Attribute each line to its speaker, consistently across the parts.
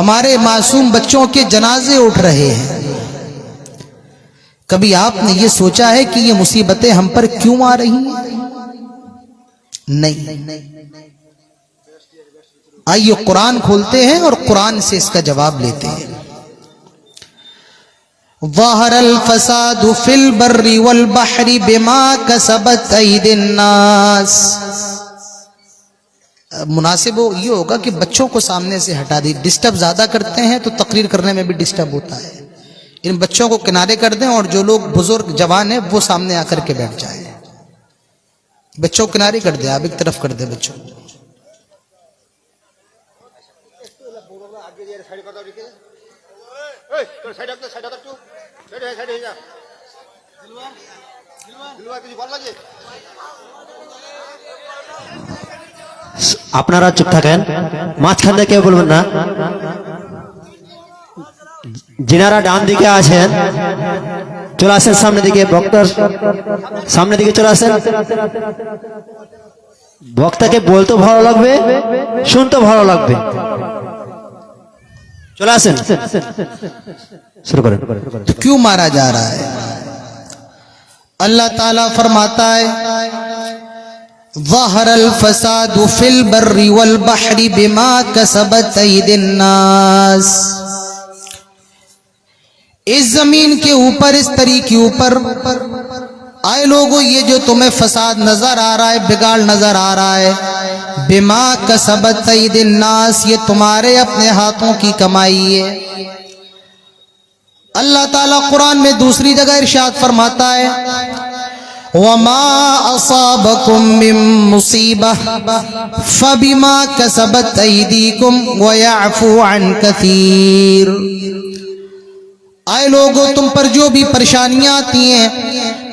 Speaker 1: ہمارے معصوم بچوں کے جنازے اٹھ رہے ہیں۔ کبھی آپ نے یہ سوچا ہے کہ یہ مصیبتیں ہم پر کیوں آ رہی ہیں؟ نہیں۔ آئیے قرآن کھولتے ہیں اور قرآن سے اس کا جواب لیتے ہیں۔ ظہر الفساد فی البر والبحر بما کسبت ایدی الناس۔ مناسب یہ ہوگا کہ بچوں کو سامنے سے ہٹا دی، ڈسٹرب زیادہ کرتے ہیں تو تقریر کرنے میں بھی ڈسٹرب ہوتا ہے۔ ان بچوں کو کنارے کر دیں اور جو لوگ بزرگ جوان ہیں وہ سامنے آ کر کے بیٹھ جائیں۔ بچوں کو کنارے کر دیں، آپ ایک طرف کر دیں بچوں کو۔
Speaker 2: আপনারা চুপ থাকেন, মাঝখান থেকে কেউ বলবেন না। যিনারা ডান দিকে আছেন চলে আসেন সামনের দিকে, বক্তার সামনের দিকে চলে আসেন। বক্তাকে বলতে ভালো লাগবে, শুনতে ভালো লাগবে। চলে আসেন, শুরু করেন।
Speaker 1: تو کیوں مارا جا رہا ہے؟ اللہ تعالیٰ فرماتا ہے ظہر الفساد فی البر والبحر بما کسبت ایدی الناس۔ اس زمین کے اوپر، اس تری کے اوپر آئے لوگوں، یہ جو تمہیں فساد نظر آ رہا ہے، بگاڑ نظر آ رہا ہے، بما کسبت ایدی الناس، یہ تمہارے اپنے ہاتھوں کی کمائی ہے۔ اللہ تعالیٰ قرآن میں دوسری جگہ ارشاد فرماتا ہے وَمَا أَصَابَكُم مِّن مُّصِيبَةٍ فَبِمَا كَسَبَتْ أَيْدِيكُمْ وَيَعْفُو عَن كَثِيرٍ۔ آئے لوگوں، تم پر جو بھی پریشانیاں آتی ہیں،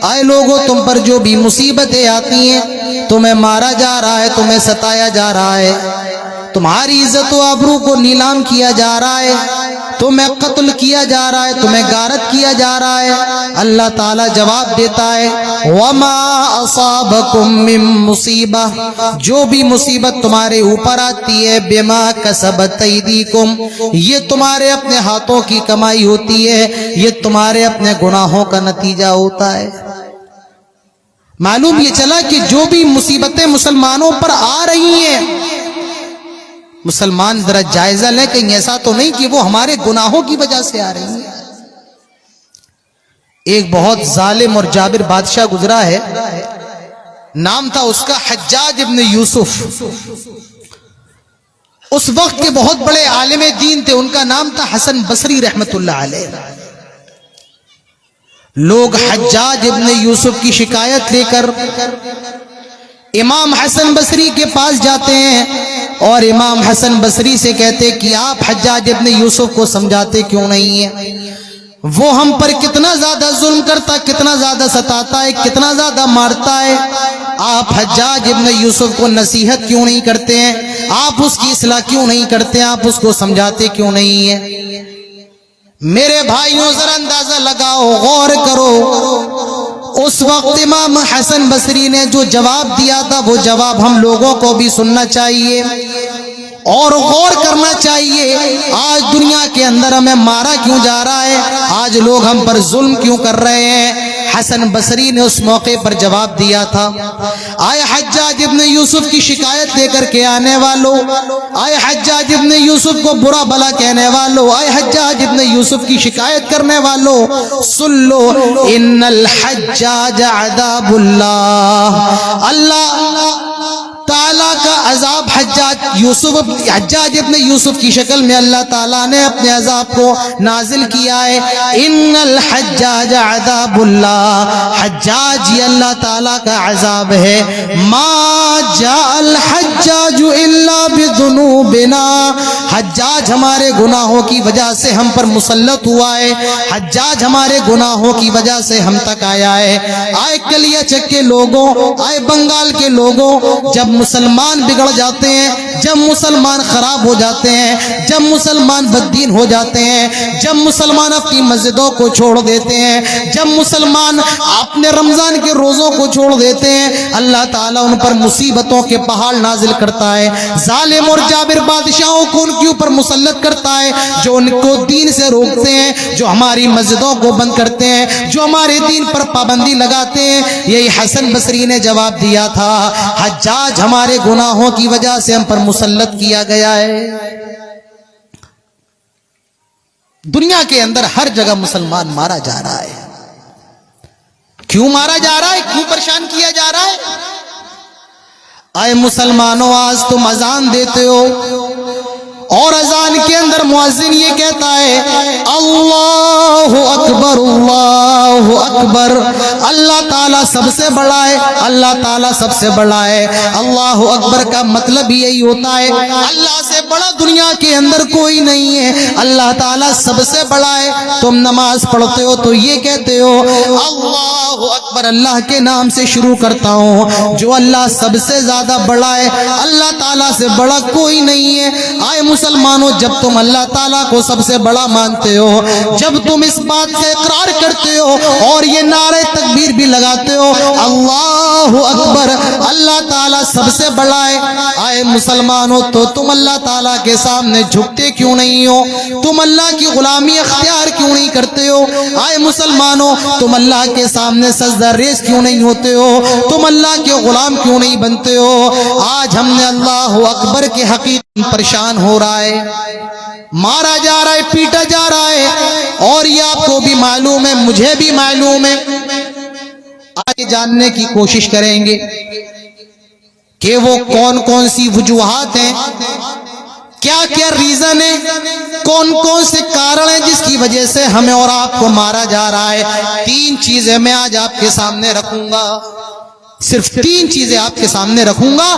Speaker 1: آئے لوگوں تم پر جو بھی مصیبتیں آتی ہیں، تمہیں مارا جا رہا ہے، تمہیں ستایا جا رہا ہے، تمہاری عزت و آبرو کو نیلام کیا جا رہا ہے، تمہیں قتل کیا جا رہا ہے، تمہیں غارت کیا جا رہا ہے، اللہ تعالیٰ جواب دیتا ہے وَمَا أَصَابَكُم مِّن مُّصِيبَةٍ، جو بھی مصیبت تمہارے اوپر آتی ہے، بِمَا كَسَبَتْ أَيْدِيكُمْ، یہ تمہارے اپنے ہاتھوں کی کمائی ہوتی ہے، یہ تمہارے اپنے گناہوں کا نتیجہ ہوتا ہے۔ معلوم یہ چلا کہ جو بھی مصیبتیں مسلمانوں پر آ رہی ہیں، مسلمان ذرا جائزہ لیں، کہیں ایسا تو نہیں کہ وہ ہمارے گناہوں کی وجہ سے آ رہی ہیں۔ ایک بہت ظالم اور جابر بادشاہ گزرا ہے، نام تھا اس کا حجاج ابن یوسف۔ اس وقت کے بہت بڑے عالم دین تھے، ان کا نام تھا حسن بصری رحمت اللہ علیہ۔ لوگ حجاج ابن یوسف کی شکایت لے کر امام حسن بصری کے پاس جاتے ہیں اور امام حسن بصری سے کہتے کہ آپ حجاج ابن یوسف کو سمجھاتے کیوں نہیں ہیں؟ وہ ہم پر کتنا زیادہ ظلم کرتا، کتنا زیادہ ستاتا ہے، کتنا زیادہ مارتا ہے، آپ حجاج ابن یوسف کو نصیحت کیوں نہیں کرتے ہیں؟ آپ اس کی اصلاح کیوں نہیں کرتے ہیں؟ آپ اس کو سمجھاتے کیوں نہیں ہیں؟ میرے بھائیوں ذرا اندازہ لگاؤ، غور کرو، اس وقت امام حسن بصری نے جو جواب دیا تھا وہ جواب ہم لوگوں کو بھی سننا چاہیے اور غور کرنا چاہیے۔ آج دنیا کے اندر ہمیں مارا کیوں جا رہا ہے؟ آج لوگ ہم پر ظلم کیوں کر رہے ہیں؟ حسن بصری نے اس موقع پر جواب دیا تھا آئے حجاج ابن یوسف کی شکایت لے کر کے آنے والوں، آئے حجاج ابن یوسف کو برا بھلا کہنے والوں، آئے حجاج ابن یوسف کی شکایت کرنے والوں، سن لو، ان الحجاج عذاب اللہ، اللہ تعالیٰ کا عذاب حجاج ابن یوسف کی شکل میں اللہ تعالیٰ نے اپنے عذاب کو نازل کیا ہے۔ ان الحجاج عذاب اللہ، حجاج یہ اللہ تعالیٰ کا عذاب ہے۔ ما جاء الحجاج الا بذنوبنا، حجاج ہمارے گناہوں کی وجہ سے ہم پر مسلط ہوا ہے، حجاج ہمارے گناہوں کی وجہ سے ہم تک آیا ہے۔ آئے کلیہ چک کے لوگوں، آئے بنگال کے لوگوں، جب مسلمان بگڑ جاتے ہیں، جب مسلمان خراب ہو جاتے ہیں، جب مسلمان بددین ہو جاتے ہیں، جب مسلمان اپنی مسجدوں کو چھوڑ دیتے ہیں، جب مسلمان اپنے رمضان کے روزوں کو چھوڑ دیتے ہیں، اللہ تعالیٰ ان پر مصیبتوں کے پہاڑ نازل کرتا ہے، ظالم اور جابر بادشاہوں کو ان کے اوپر مسلط کرتا ہے، جو ان کو دین سے روکتے ہیں، جو ہماری مسجدوں کو بند کرتے ہیں، جو ہمارے دین پر پابندی لگاتے ہیں۔ یہی حسن بصری نے جواب دیا تھا، حجاج ہمارے گناہوں کی وجہ سے ہم پر مسلط کیا گیا ہے۔ دنیا کے اندر ہر جگہ مسلمان مارا جا رہا ہے، کیوں مارا جا رہا ہے، کیوں پریشان کیا جا رہا ہے؟ اے مسلمانوں، آج تم اذان دیتے ہو اور اذان کے اندر مؤذن یہ کہتا ہے اللہ اکبر اللہ اکبر، اللہ تعالیٰ سب سے بڑا ہے، اللہ تعالیٰ سب سے بڑا ہے۔ اللہ اکبر کا مطلب یہی ہوتا ہے اللہ سے بڑا دنیا کے اندر کوئی نہیں ہے، اللہ تعالیٰ سب سے بڑا ہے۔ تم نماز پڑھتے ہو تو یہ کہتے ہو اللہ اکبر، اللہ کے نام سے شروع کرتا ہوں، جو اللہ سب سے زیادہ بڑا ہے، اللہ تعالیٰ سے بڑا کوئی نہیں ہے۔ آئے مسلمانوں، جب تم اللہ تعالیٰ کو سب سے بڑا مانتے ہو، جب تم اس بات کا اقرار کرتے ہو اور یہ نعرہ تکبیر بھی لگاتے ہو اللہ اکبر، اللہ تعالیٰ سب سے بڑا ہے، آئے مسلمانوں، تو تم اللہ تعالیٰ کے سامنے جھکتے کیوں نہیں ہو؟ تم اللہ کی غلامی اختیار کیوں نہیں کرتے ہو؟ آئے مسلمانوں، تم اللہ کے سامنے سجدہ ریز کیوں نہیں ہوتے ہو؟ تم اللہ کے غلام کیوں نہیں بنتے ہو؟ آج ہم نے اللہ اکبر کے حقیقت پریشان ہو رہا ہے، مارا جا رہا ہے، پیٹا جا رہا ہے، اور یہ آپ کو بھی معلوم ہے، مجھے بھی معلوم ہے۔ آج جاننے کی کوشش کریں گے کہ وہ کون کون سی وجوہات ہیں، کیا کیا ریزن ہے، کون کون سے کارن ہیں جس کی وجہ سے ہمیں اور آپ کو مارا جا رہا ہے۔ تین چیزیں میں آج آپ کے سامنے رکھوں گا، صرف تین چیزیں آپ کے سامنے رکھوں گا،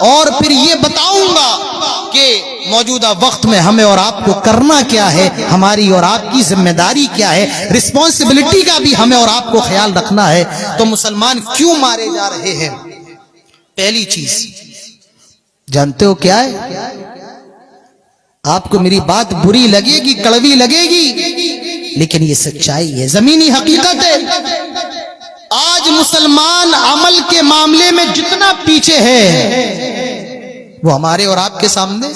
Speaker 1: اور پھر یہ بتاؤں گا کہ موجودہ وقت میں ہمیں اور آپ کو کرنا کیا ہے، ہماری اور آپ کی ذمہ داری کیا ہے، رسپانسبلٹی کا بھی ہمیں اور آپ کو خیال رکھنا ہے۔ تو مسلمان کیوں مارے جا رہے ہیں؟ پہلی چیز جانتے ہو کیا ہے؟ آپ کو میری بات بری لگے گی، کڑوی لگے گی، لیکن یہ سچائی ہے، زمینی حقیقت ہے۔ آج مسلمان عمل کے معاملے میں جتنا پیچھے ہے وہ ہمارے اور آپ کے سامنے۔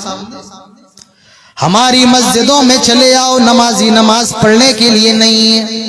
Speaker 1: ہماری مسجدوں میں چلے آؤ، نمازی نماز پڑھنے کے لیے نہیں ہے۔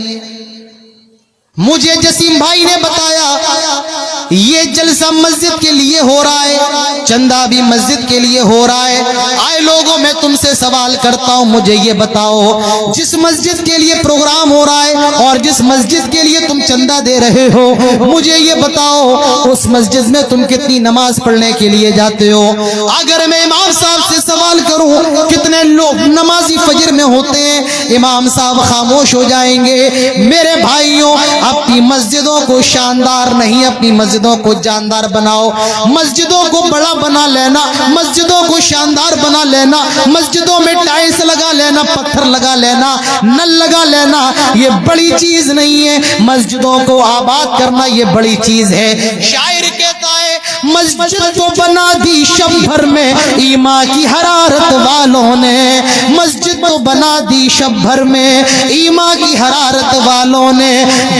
Speaker 1: مجھے جسیم بھائی نے بتایا یہ جلسہ مسجد کے لیے ہو رہا ہے، چندہ بھی مسجد کے لیے ہو رہا ہے۔ آئے لوگوں، میں تم سے سوال کرتا ہوں، مجھے یہ بتاؤ، جس مسجد کے لیے پروگرام ہو رہا ہے اور جس مسجد کے لیے تم چندہ دے رہے ہو، مجھے یہ بتاؤ اس مسجد میں تم کتنی نماز پڑھنے کے لیے جاتے ہو؟ اگر میں امام صاحب سے سوال کروں کتنے لوگ نمازی فجر میں ہوتے ہیں، امام صاحب خاموش ہو جائیں گے۔ میرے بھائیوں، اپنی مسجدوں کو شاندار نہیں، اپنی مسجدوں کو جاندار بناؤ۔ مسجدوں کو بڑا بنا لینا، مسجدوں کو شاندار بنا لینا، مسجدوں میں ٹائلس لگا لینا، پتھر لگا لینا، نل لگا لینا، یہ بڑی چیز نہیں ہے۔ مسجدوں کو آباد کرنا یہ بڑی چیز ہے۔ شاعر کہتا ہے مسجد کو بنا دی شب بھر میں ایمان کی حرارت والوں نے، مسجد کو بنا دی شب بھر میں ایمان کی حرارت والوں نے،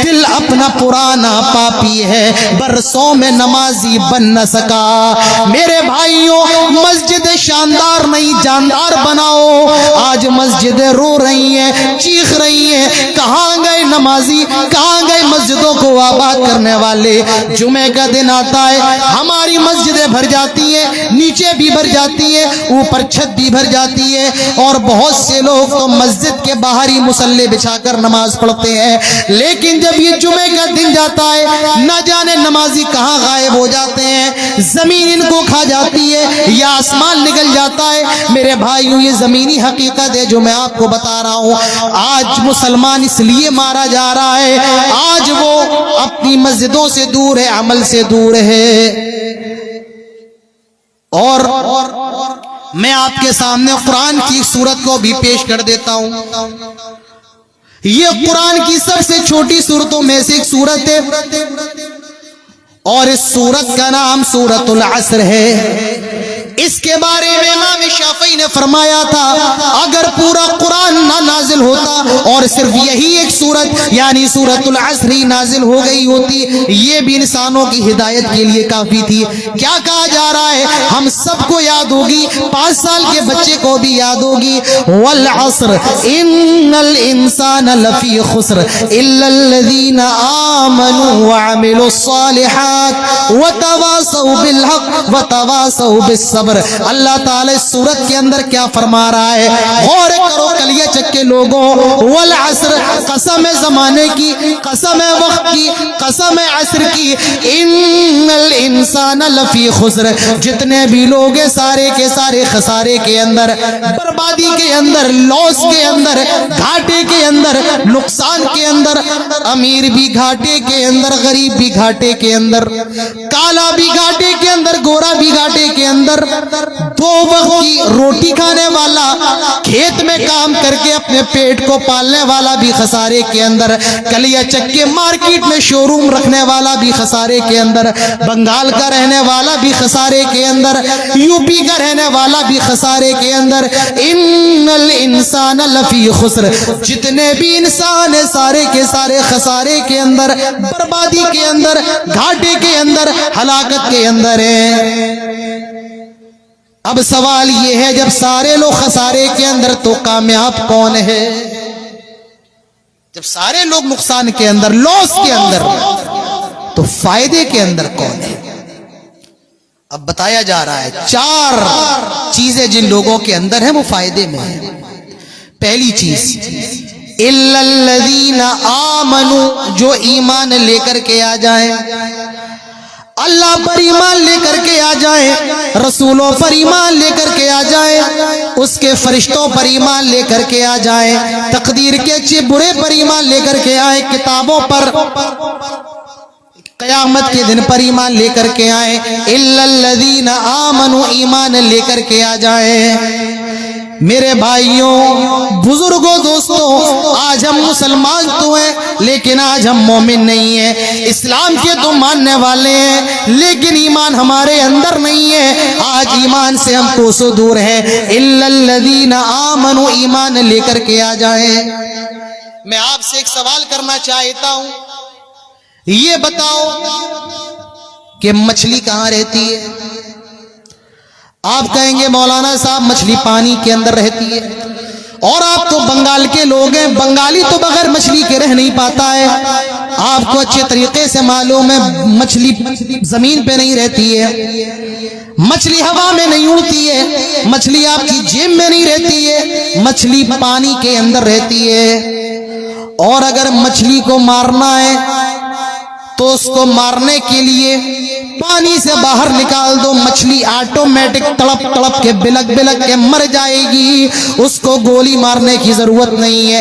Speaker 1: دل اپنا پرانا پاپی ہے برسوں میں نمازی بن نہ سکا۔ میرے بھائیوں، مسجد شاندار نہیں جاندار بناؤ۔ آج مسجدیں رو رہی ہیں، چیخ رہی ہیں، کہاں گئے نمازی، کہاں گئے مسجدوں کو آباد کرنے والے؟ جمعے کا دن آتا ہے، ہماری مسجدیں بھر جاتی ہیں، نیچے بھی بھر جاتی ہیں، اوپر چھت بھی بھر جاتی ہے، اور بہت سے لوگ تو مسجد کے باہر ہی مصلی بچھا کر نماز پڑھتے ہیں۔ لیکن جب یہ جمعے کا دن جاتا ہے، نہ جانے نمازی کہاں غائب ہو جاتے ہیں، زمین ان کو کھا جاتی ہے یا آسمان نکل جاتا ہے۔ میرے بھائیوں، یہ زمینی حقیقت ہے جو میں آپ کو بتا رہا ہوں۔ آج مسلمان اس لیے مارا جا رہا ہے، آج وہ اپنی مسجدوں سے دور ہے، عمل سے دور ہے۔ اور میں آپ کے سامنے قرآن کی سورت کو بھی پیش کر دیتا ہوں۔ یہ قرآن کی سب سے چھوٹی سورتوں میں سے ایک سورت ہے، اور اس سورت کا نام سورۃ العصر ہے۔ اس کے بارے میں امام شافعی نے فرمایا تھا اگر پورا قرآن نہ نازل ہوتا اور صرف یہی ایک سورت یعنی سورۃ العصر ہی نازل ہو گئی ہوتی یہ بھی انسانوں کی ہدایت کے لیے کافی تھی۔ کیا کہا جا رہا ہے؟ ہم سب کو یاد ہوگی، 5 سال کے بچے کو بھی یاد ہوگی، والعصر ان الانسان لفی خسر الا الذین آمنوا وعملوا الصالحات وتواصوا بالحق وتواصوا بالصبر۔ اللہ تعالی اس سورت کے اندر کیا فرما رہا ہے؟ غور کرو کلیہ چک کے لوگوں، والعصر قسم زمانے کی، قسم وقت کی، قسم عصر کی، ان الانسان لفی خسر، جتنے بھی لوگ ہیں سارے کے سارے خسارے کے اندر، بربادی کے اندر، لاس کے اندر، گھاٹے کے اندر، نقصان کے اندر، امیر بھی گھاٹے کے اندر، غریب بھی گھاٹے کے اندر، کالا بھی گھاٹے کے اندر، گورا بھی گھاٹے کے اندر، 2 وقت کی روٹی کھانے والا، کھیت میں کام کر کے اپنے پیٹ کو پالنے والا بھی خسارے کے اندر، کلیہ چک کے مارکیٹ میں شو روم رکھنے والا بھی خسارے کے اندر، بنگال کا رہنے والا بھی خسارے کے اندر، یو پی کا رہنے والا بھی خسارے کے اندر، ان الانسان لفی خسر، جتنے بھی انسان ہیں سارے کے سارے خسارے کے اندر، بربادی کے اندر، گھاٹے کے اندر، ہلاکت کے اندر ہیں۔ اب سوال یہ ہے جب سارے لوگ خسارے کے اندر تو کامیاب کون ہے؟ جب سارے لوگ نقصان کے اندر، لاس کے اندر، تو فائدے کے اندر کون ہے؟ اب بتایا جا رہا ہے 4 چیزیں جن لوگوں کے اندر ہیں وہ فائدے میں ہیں۔ پہلی چیز الا الذین آمنوا، جو ایمان لے کر کے آ جائیں، اللہ پر ایمان لے کر کے آ جائیں، رسولوں پر ایمان لے کر کے آ جائیں، اس کے فرشتوں پر ایمان لے کر کے آ جائیں، تقدیر کے اچھے برے پر ایمان لے کر کے آئیں، کتابوں پر، قیامت کے دن پر ایمان لے کر کے آئیں، الا الذین آمنوا، ایمان لے کر کے آ جائیں۔ میرے بھائیوں، بزرگوں، دوستوں، آج ہم مسلمان تو ہیں لیکن آج ہم مومن نہیں ہیں، اسلام کے تو ماننے والے ہیں لیکن ایمان ہمارے اندر نہیں ہے، آج ایمان سے ہم کوسوں دور ہیں۔ الا الذین آمنوا، ایمان لے کر کے آ جائیں۔ میں آپ سے ایک سوال کرنا چاہتا ہوں، یہ بتاؤ کہ مچھلی کہاں رہتی ہے؟ آپ کہیں گے مولانا صاحب مچھلی پانی کے اندر رہتی ہے، اور آپ تو بنگال کے لوگ ہیں، بنگالی تو بغیر مچھلی کے رہ نہیں پاتا ہے، آپ کو اچھے طریقے سے معلوم ہے مچھلی زمین پہ نہیں رہتی ہے، مچھلی ہوا میں نہیں اڑتی ہے، مچھلی آپ کی جیب میں نہیں رہتی ہے، مچھلی پانی کے اندر رہتی ہے۔ اور اگر مچھلی کو مارنا ہے تو اس کو مارنے کے لیے پانی سے باہر نکال دو، مچھلی آٹومیٹک تڑپ تڑپ کے بلک بلک کے مر جائے گی، اس کو گولی مارنے کی ضرورت نہیں ہے،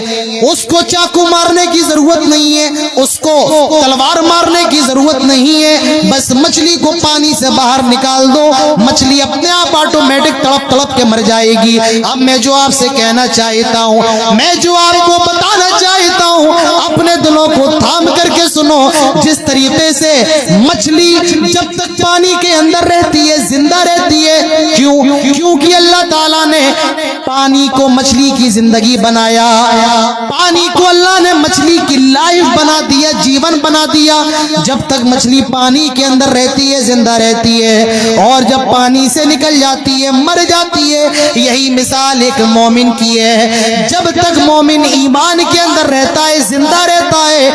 Speaker 1: اس کو چاقو مارنے کی ضرورت نہیں ہے، اس کو تلوار مارنے کی ضرورت نہیں ہے، بس مچھلی کو پانی سے باہر نکال دو، مچھلی اپنے آپ آٹومیٹک تڑپ تڑپ کے مر جائے گی۔ اب میں جو آپ سے کہنا چاہتا ہوں، میں جو آپ کو بتانا چاہتا ہوں، اپنے دلوں کو تھام کر کے سنو، جس طریقے سے مچھلی جب تک پانی کے اندر رہتی ہے زندہ رہتی ہے، کیونکہ اللہ تعالیٰ نے پانی کو مچھلی کی زندگی بنایا، پانی کو اللہ نے مچھلی کی لائف بنا دیا، جیون بنا دیا، جب تک مچھلی پانی کے اندر رہتی ہے زندہ رہتی ہے، اور جب پانی سے نکل جاتی ہے مر جاتی ہے۔ یہی مثال ایک مومن کی ہے، جب تک مومن ایمان کے اندر رہتا ہے، زندہ رہتا ہے،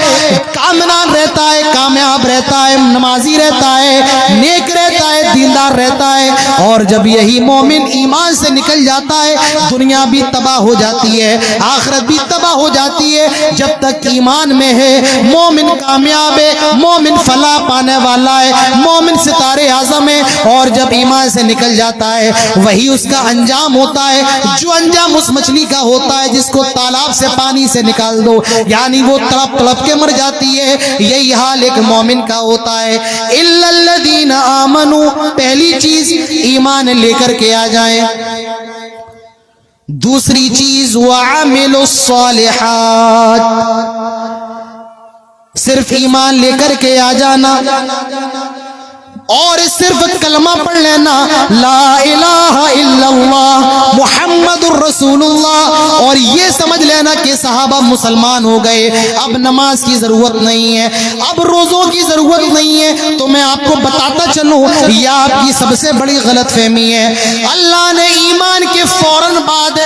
Speaker 1: کامنان رہتا ہے، کامیاب رہتا ہے، نمازی رہتا ہے، نیک رہتا ہے، دیندار رہتا ہے، اور جب یہی مومن ایمان سے نکل جاتا ہے دنیا بھی تباہ ہو جاتی ہے، آخرت بھی تباہ ہو جاتی ہے۔ جب تک ایمان میں ہے مومن کامیاب ہے، مومن فلاح پانے والا ہے، مومن ستارے اعظم ہے، اور جب ایمان سے نکل جاتا ہے وہی اس کا انجام ہوتا ہے جو انجام اس مچھلی کا ہوتا ہے جس کو تالاب سے پانی سے نکال دو، یعنی وہ تڑپ تڑپ کے مر جاتی ہے۔ یہی حال ایک مومن کا ہوتا ہے۔ الا الذین آمنوا، پہلی چیز ایمان لے کر کے آ جائیں۔ دوسری چیز وعملوا الصالحات، صرف ایمان لے کر کے آ جانا اور صرف کلمہ پڑھ لینا لا الہ الا اللہ محمد الرسول اللہ، اور یہ سمجھ لینا کہ صحابہ مسلمان ہو گئے، اب نماز کی ضرورت نہیں ہے، اب روزوں کی ضرورت نہیں ہے۔ تو میں آپ کو بتاتا چلوں یہ آپ کی سب سے بڑی غلط فہمی ہے۔ اللہ نے ایمان کے فوراً بعد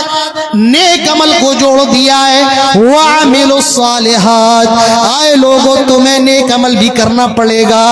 Speaker 1: نیک عمل کو جوڑ دیا ہے، وَعَمِلُوا الصَّالِحَاتِ، آئے لوگوں تمہیں نیک عمل بھی کرنا پڑے گا۔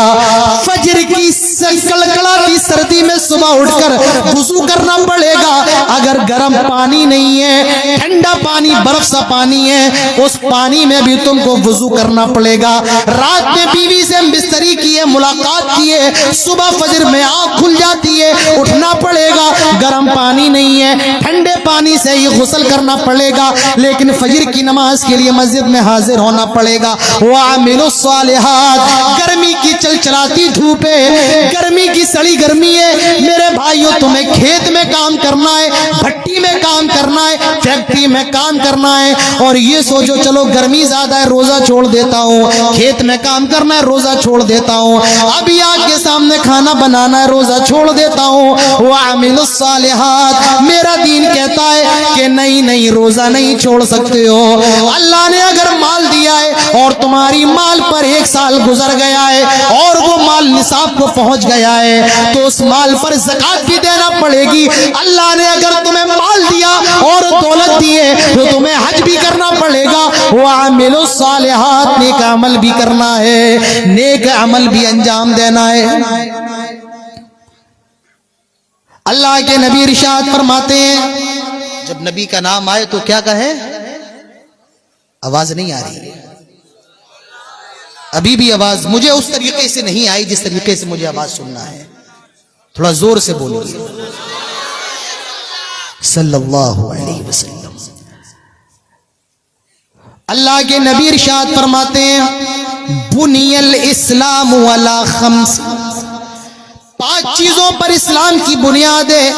Speaker 1: فجر کی کڑکڑاتی سردی میں صبح اٹھ کر وضو کرنا پڑے گا، اگر گرم پانی نہیں ہے، ٹھنڈا پانی برف سا پانی ہے، اس پانی میں بھی تم کو وضو کرنا پڑے گا۔ رات میں بیوی سے بستری کی ہے، ملاقات کی ہے، صبح فجر میں آنکھ کھل جاتی ہے، اٹھنا پڑے گا، گرم پانی نہیں ہے، ٹھنڈے پانی سے ہی غسل کرنا پڑے گا، لیکن فجر کی نماز کے لیے مسجد میں حاضر ہونا پڑے گا۔ وَعَمِلُوا الصَّالِحَاتِ، گرمی کی چلچلاتی دھوپ ہے، گرمی کی سڑی گرمی ہے میرے بھائیوں، تمہیں کھیت میں کام کرنا ہے، بھٹی میں کام کرنا ہے، فیکٹری میں کام کرنا ہے، اور یہ سوچو چلو گرمی زیادہ ہے روزہ چھوڑ دیتا ہوں، کھیت میں کام کرنا ہے روزہ چھوڑ دیتا ہوں، ابھی آگ کے سامنے کھانا بنانا ہے روزہ چھوڑ دیتا ہوں۔ وَعَمِلُوا الصَّالِحَاتِ، میرا دین کہتا ہے کہ نہیں روزہ نہیں چھوڑ سکتے ہو۔ اللہ نے اگر مال دیا ہے اور تمہاری مال پر 1 سال گزر گیا ہے اور وہ مال نصاب کو پہنچ گیا ہے تو اس مال پر زکات بھی دینا پڑے گی۔ اللہ نے اگر تمہیں مال دیا اور دولت دی ہے تو تمہیں حج بھی کرنا پڑے گا۔ وَعَمِلُوا الصَّالِحَاتِ، نیک عمل بھی کرنا ہے، نیک عمل بھی انجام دینا ہے۔ اللہ کے نبی ارشاد فرماتے ہیں جب نبی کا نام آئے تو کیا کہیں؟ آواز نہیں آ رہی ہے، ابھی بھی آواز مجھے اس طریقے سے نہیں آئی جس طریقے سے مجھے آواز سننا ہے، تھوڑا زور سے بولیے صلی اللہ علیہ وسلم۔ اللہ کے نبی ارشاد فرماتے ہیں بنی الاسلام علی 5، 5 چیزوں پر اسلام کی بنیاد ہے۔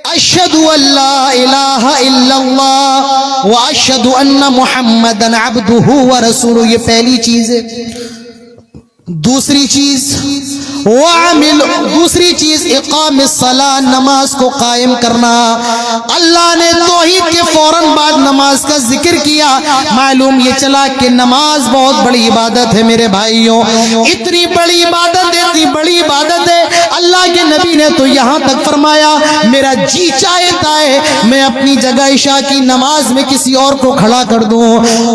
Speaker 1: اشہد ان لا الہ الا اللہ واشہد ان محمدًا عبدہ ورسولہ، یہ پہلی چیز ہے۔ دوسری چیز اقام الصلاۃ، نماز کو قائم کرنا۔ اللہ نے توحید کے فوراً بعد نماز کا ذکر کیا، معلوم یہ چلا کہ نماز بہت بڑی عبادت ہے میرے بھائیوں، اتنی بڑی عبادت ہے اللہ کے نبی نے تو یہاں تک فرمایا میرا جی چاہتا ہے میں اپنی جگہ عشاء کی نماز میں کسی اور کو کھڑا کر دوں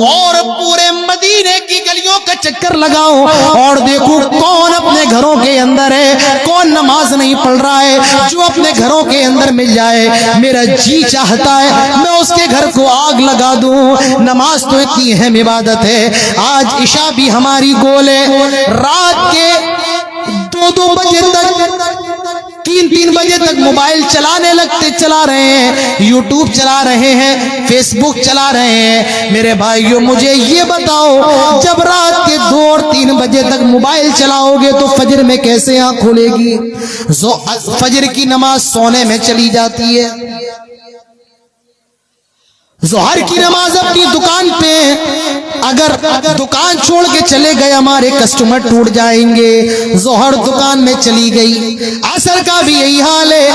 Speaker 1: اور پورے مدینے کی گلیوں کا چکر لگاؤں اور دیکھوں کون اپنے گھروں کے اندر ہے، کون نماز نہیں پڑھ رہا ہے، جو اپنے گھروں کے اندر مل جائے۔ میرا جی چاہتا ہے میں اس کے گھر کو آگ لگا دوں۔ نماز تو اتنی اہم عبادت ہے، آج عشاء بھی ہماری گول ہے، رات کے 2 بجے تک 3 بجے تک موبائل چلا رہے ہیں، یوٹیوب چلا رہے ہیں، فیس بک چلا رہے ہیں۔ میرے بھائیوں مجھے یہ بتاؤ جب رات کے 2 اور 3 بجے تک موبائل چلاؤ گے تو فجر میں کیسے آنکھ کھلے گی؟ فجر کی نماز سونے میں چلی جاتی ہے، ظہر کی نماز اپنی دکان پہ، اگر دکان چھوڑ کے چلے گئے ہمارے کسٹمر ٹوٹ جائیں گے، ظہر دکان میں چلی گئی۔ عصر کا بھی یہی حال ہے،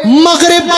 Speaker 1: مغرب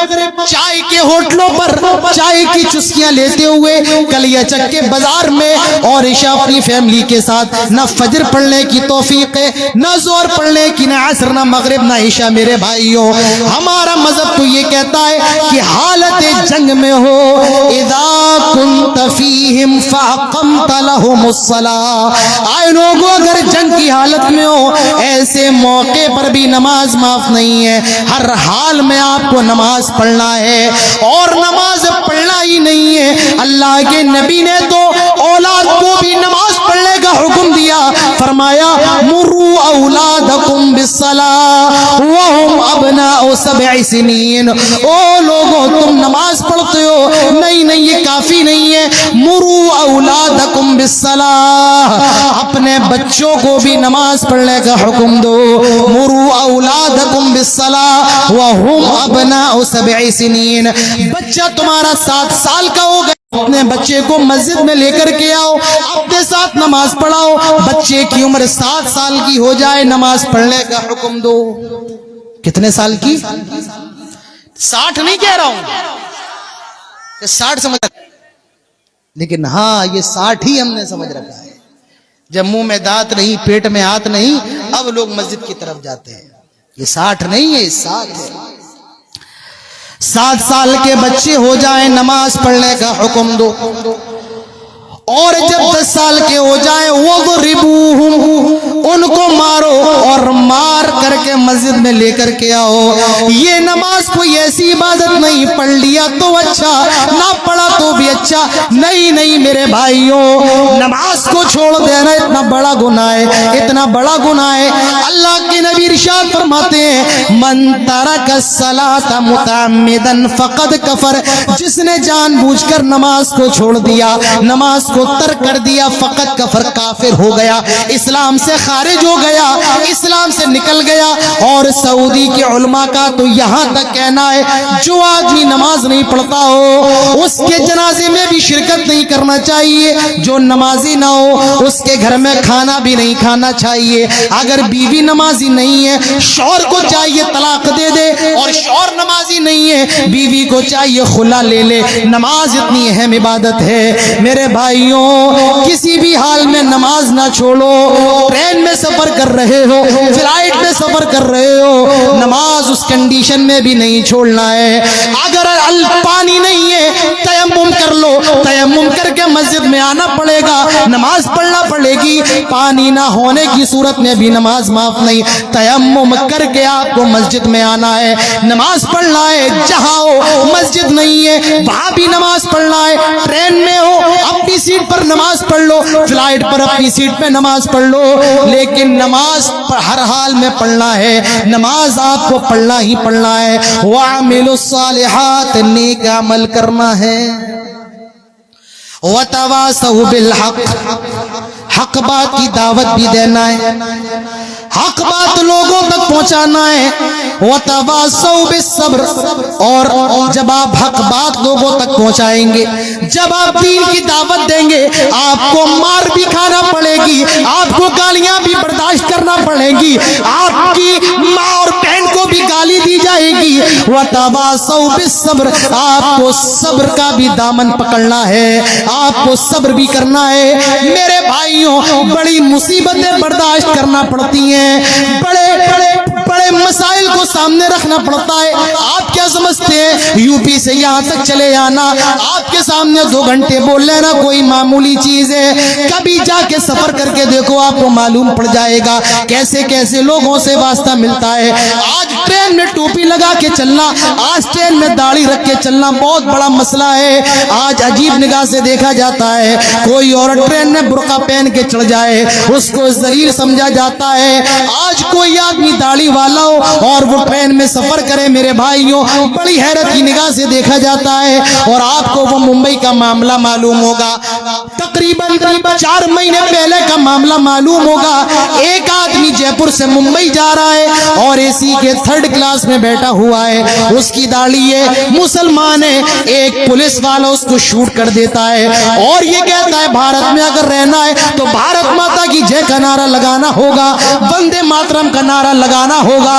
Speaker 1: چائے کے ہوٹلوں پر چائے کی چسکیاں لیتے ہوئے کلیا چک کے بازار میں، اور عشاء اپنی فیملی کے ساتھ، نہ فجر پڑھنے کی توفیق ہے، نہ ظہر پڑھنے کی، نہ عصر، نہ مغرب، نہ عشاء۔ میرے بھائیوں ہمارا مذہب تو یہ کہتا ہے کہ حالت جنگ میں ہو اذا كنت فيهم فاقمت لهم الصلاة، آئے لوگوں اگر جنگ کی حالت میں ہو ایسے موقع پر بھی نماز معاف نہیں ہے، ہر حال میں آپ کو نماز پڑھنا ہے، اور نماز پڑھنا ہی نہیں ہے، اللہ کے نبی نے تو اولاد کو بھی نماز پڑھنے کا حکم دیا، فرمایا مروا اولادکم بالصلاة وهم ابناء 7 سنین۔ او لوگوں تم نماز پڑھتے ہو، نہیں یہ کافی نہیں ہے، مروا اولادکم بالصلاة، اپنے بچوں کو بھی نماز پڑھنے کا حکم دو، مروا اولادکم بالصلاة وهم ابناء 7 سنین، بچہ تمہارا 7 سال کا ہو گیا اپنے بچے کو مسجد میں لے کر کے آؤ، اپنے ساتھ نماز پڑھاؤ، بچے کی عمر 7 سال کی ہو جائے نماز پڑھنے کا حکم دو۔ کتنے سال کی؟ 60 نہیں کہہ رہا ہوں کہ 60 سمجھ رکھا، لیکن ہاں یہ 60 ہی ہم نے سمجھ رکھا ہے۔ جب منہ میں دانت نہیں، پیٹ میں ہاتھ نہیں، اب لوگ مسجد کی طرف جاتے ہیں۔ یہ 60 نہیں ہے، یہ 7 ہے۔ 7 سال کے بچے ہو جائیں نماز پڑھنے کا حکم دو، اور جب 10 سال کے ہو جائیں وَضْرِبُوهُمْ، ان کو مارو اور مار کر کے مسجد میں لے کر کے آؤ۔ یہ نماز کوئی ایسی عبادت نہیں، پڑھ لیا تو اچھا، نہ پڑھا تو بھی اچھا، نہیں میرے بھائیوں، نماز کو چھوڑ دینا اتنا بڑا گناہ ہے، اتنا بڑا گناہ ہے۔ اللہ کے نبی ارشاد فرماتے ہیں من ترک الصلاۃ متعمدا فقد کفر، جس نے جان بوجھ کر نماز کو چھوڑ دیا، نماز کو ترک کر دیا، فقط کفر، کافر ہو گیا، اسلام سے خارج ہو گیا، اسلام سے نکل گیا۔ اور سعودی کے علماء کا تو یہاں تک کہنا ہے جو آدمی نماز نہیں پڑھتا ہو اس کے جنازے میں بھی شرکت نہیں کرنا چاہیے، جو نمازی نہ ہو اس کے گھر میں کھانا بھی نہیں کھانا چاہیے۔ اگر بیوی نمازی نہیں ہے شوہر کو چاہیے طلاق دے دے، اور شوہر نمازی نہیں ہے بیوی کو چاہیے خلا لے لے۔ نماز اتنی اہم عبادت ہے میرے بھائیوں، کسی بھی حال میں نماز نہ چھوڑو۔ ٹرین میں سفر کر رہے ہو، فلائٹ میں سفر کر رہے ہو، نماز اس کنڈیشن میں بھی نہیں چھوڑنا ہے۔ اگر پانی نہیں ہے تیمم کر لو، تیمم کر کے مسجد میں آنا پڑے گا، نماز پڑھنا پڑے گی۔ پانی نہ ہونے کی صورت میں بھی نماز معاف نہیں، تیمم کر کے آپ کو مسجد میں آنا ہے، نماز پڑھنا ہے۔ جہاں ہو مسجد نہیں ہے وہاں بھی نماز پڑھنا ہے۔ ٹرین میں ہو اپنی سیٹ پر نماز پڑھ لو، فلائٹ پر اپنی سیٹ پہ نماز پڑھ لو، لیکن نماز ہر حال میں پڑھنا ہے، نماز آپ کو پڑھنا ہی پڑھنا ہے۔ وَعَمِلُوا الصَّالِحَاتِ، نیک عمل کرنا ہے۔ وَتَوَاصَوْا بِالْحَقِّ، حق بات کی دعوت بھی دینا ہے، حق بات لوگوں تک پہنچانا ہے۔ وَتَوَاصَوْا بِالصَّبْرِ، اور جب آپ حق بات لوگوں تک پہنچائیں گے، جب آپ دین کی دعوت دیں گے، آپ کو مار بھی کھانا پڑے گی، آپ کو گالیاں بھی برداشت کرنا پڑے گی، آپ کی ماں اور بہن کو بھی گالی دی جائے گی۔ وَتَوَاصَوْا بِالصَّبْرِ، آپ کو صبر کا بھی دامن پکڑنا ہے، آپ کو صبر بھی کرنا ہے۔ میرے بھائیوں، بڑی مصیبتیں برداشت کرنا پڑتی ہیں، بڑے مسائل کو سامنے رکھنا پڑتا ہے۔ آپ کیا سمجھتے ہیں یو پی سے یہاں تک چلے آنا، آپ کے سامنے 2 گھنٹے بول لینا کوئی معمولی چیز ہے؟ کبھی جا کے سفر کر کے دیکھو، آپ کو معلوم پڑ جائے گا کیسے کیسے لوگوں سے واسطہ ملتا ہے۔ آج ٹرین میں ٹوپی لگا کے چلنا، آج ٹرین میں داڑھی رکھ کے چلنا بہت بڑا مسئلہ ہے۔ آج عجیب نگاہ سے دیکھا جاتا ہے، کوئی عورت ٹرین میں برقع پہن کے چڑھ جائے اس کو ذلیل سمجھا جاتا ہے۔ آج کوئی آدمی داڑھی والا ہو اور وہ ٹرین میں سفر کرے میرے بھائیوں، بڑی حیرت کی نگاہ سے دیکھا جاتا ہے۔ اور آپ کو وہ ممبئی کا معاملہ معلوم ہوگا، تقریباً 4 مہینے پہلے کا معاملہ معلوم ہوگا۔ ایک آدمی جے پور سے ممبئی جا رہا ہے اور اے سی کے 3rd کلاس میں بیٹھا ہوا ہے، اس کی داڑھی ہے، مسلمان ہے، ایک پولیس والا اس کو شوٹ کر دیتا ہے اور یہ کہتا ہے بھارت میں اگر رہنا ہے تو بھارت ماتا کی جے کا نعرہ لگانا ہوگا، وندے ماترم کا نعرہ لگانا ہوگا۔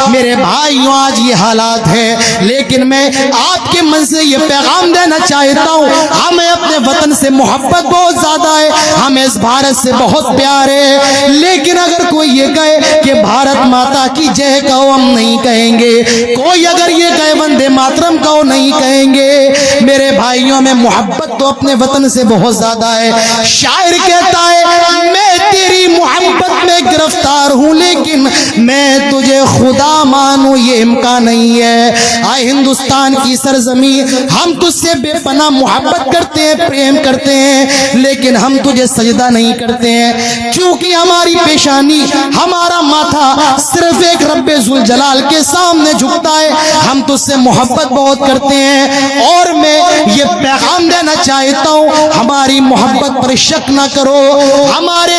Speaker 1: میرے بھائیوں، آج یہ حالات ہے، لیکن میں آپ کے من سے یہ پیغام دینا چاہتا ہوں، ہمیں اپنے وطن سے محبت بہت زیادہ ہے، ہمیں اس بھارت سے بہت پیار ہے، لیکن اگر کوئی یہ کہے کہ بھارت ماتا کی جے کہو، ہم نہیں کہیں گے۔ کوئی اگر یہ کہے وندے ماترم کہو، نہیں کہیں گے۔ میرے بھائیوں، میں محبت تو اپنے وطن سے بہت زیادہ ہے۔ شاعر کہتا ہے میں تیری محبت میں گرفتار ہوں، لیکن میں تجھے خدا مانوں یہ امکان نہیں ہے۔ آئے ہندوستان کی سرزمین، ہم تجھ سے بے پناہ محبت کرتے ہیں، پریم کرتے ہیں، لیکن ہم تجھے سجدہ نہیں کرتے ہیں، کیونکہ ہماری پیشانی، ہمارا ماتھا صرف ایک رب ذوالجلال کے سامنے جھکتا ہے۔ ہم تجھ سے محبت بہت کرتے ہیں، اور میں یہ پیغام دینا چاہتا ہوں، ہماری محبت پر شک نہ کرو، ہمارے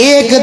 Speaker 1: 1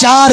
Speaker 1: 4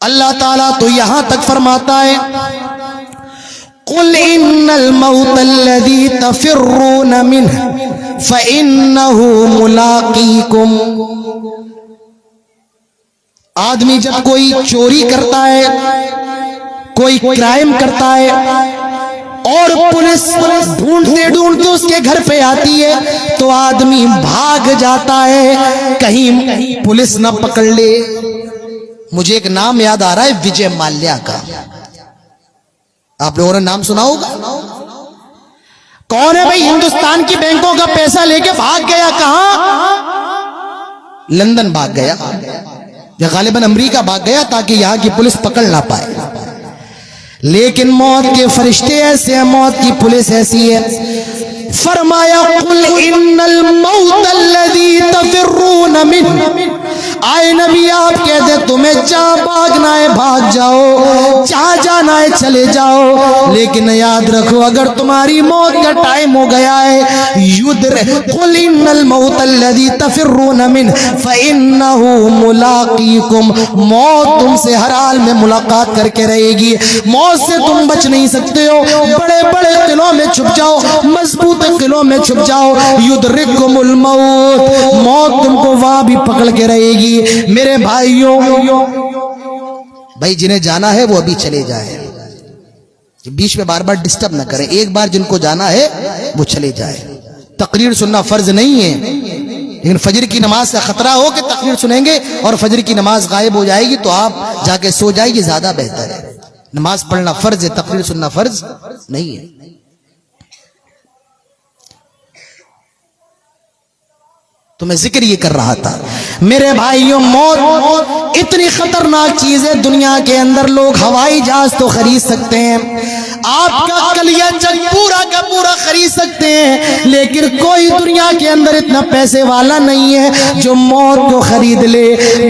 Speaker 1: اللہ تعالیٰ تو یہاں تک فرماتا ہے قل ان الموت الذي تفرون منه فانه ملاقيكم. آدمی جب کوئی چوری کرتا ہے، کوئی کرائم کرتا ہے اور پولیس ڈھونڈتے ڈھونڈتے اس کے گھر پہ آتی ہے تو آدمی بھاگ جاتا ہے کہیں پولیس نہ پکڑ لے. مجھے ایک نام یاد آ رہا ہے وجے مالیا کا. آپ لوگوں نے نام سنا ہوگا. کون ہے بھائی؟ ہندوستان کی بینکوں کا پیسہ لے کے بھاگ گیا. کہاں؟ لندن بھاگ گیا یا غالباً امریکہ بھاگ گیا تاکہ یہاں کی پولیس پکڑ نہ پائے. لیکن موت کے فرشتے ایسے ہیں، موت کی پولیس ایسی ہے. فرمایا قل ان الموت الذي تفرون منه. آئے نبی آپ کہتے تمہیں جہاں بھاگنا ہے بھاگ جاؤ، جہاں جانا ہے چلے جاؤ، لیکن یاد رکھو اگر تمہاری موت کا ٹائم ہو گیا ہے قل ان الموت الذي تفرون منه فانه ملاقيكم. موت تم سے ہر حال میں ملاقات کر کے رہے گی. موت سے تم بچ نہیں سکتے ہو. بڑے بڑے قلعوں میں چھپ جاؤ، مضبوط قلعوں میں چھپ جاؤ، یدرککم الموت. موت تم کو وہاں بھی پکڑ کے رہے گی. میرے بھائیوں، بھائی جنہیں جانا ہے وہ ابھی چلے جائیں، بیچ میں بار بار ڈسٹرب نہ کریں. ایک بار جن کو جانا ہے وہ چلے جائیں. تقریر سننا فرض نہیں ہے، لیکن فجر کی نماز سے خطرہ ہو کہ تقریر سنیں گے اور فجر کی نماز غائب ہو جائے گی تو آپ جا کے سو جائیے، زیادہ بہتر ہے. نماز پڑھنا فرض ہے، تقریر سننا فرض نہیں ہے. تو میں ذکر یہ کر رہا تھا میرے بھائیوں، موت اتنی خطرناک چیز ہے. دنیا کے اندر لوگ ہوائی جہاز تو خرید سکتے ہیں، آپ کا کلیہ چک پورا کا پورا خرید سکتے ہیں، لیکن کوئی دنیا کے اندر اتنا پیسے والا نہیں ہے جو موت کو خرید لے.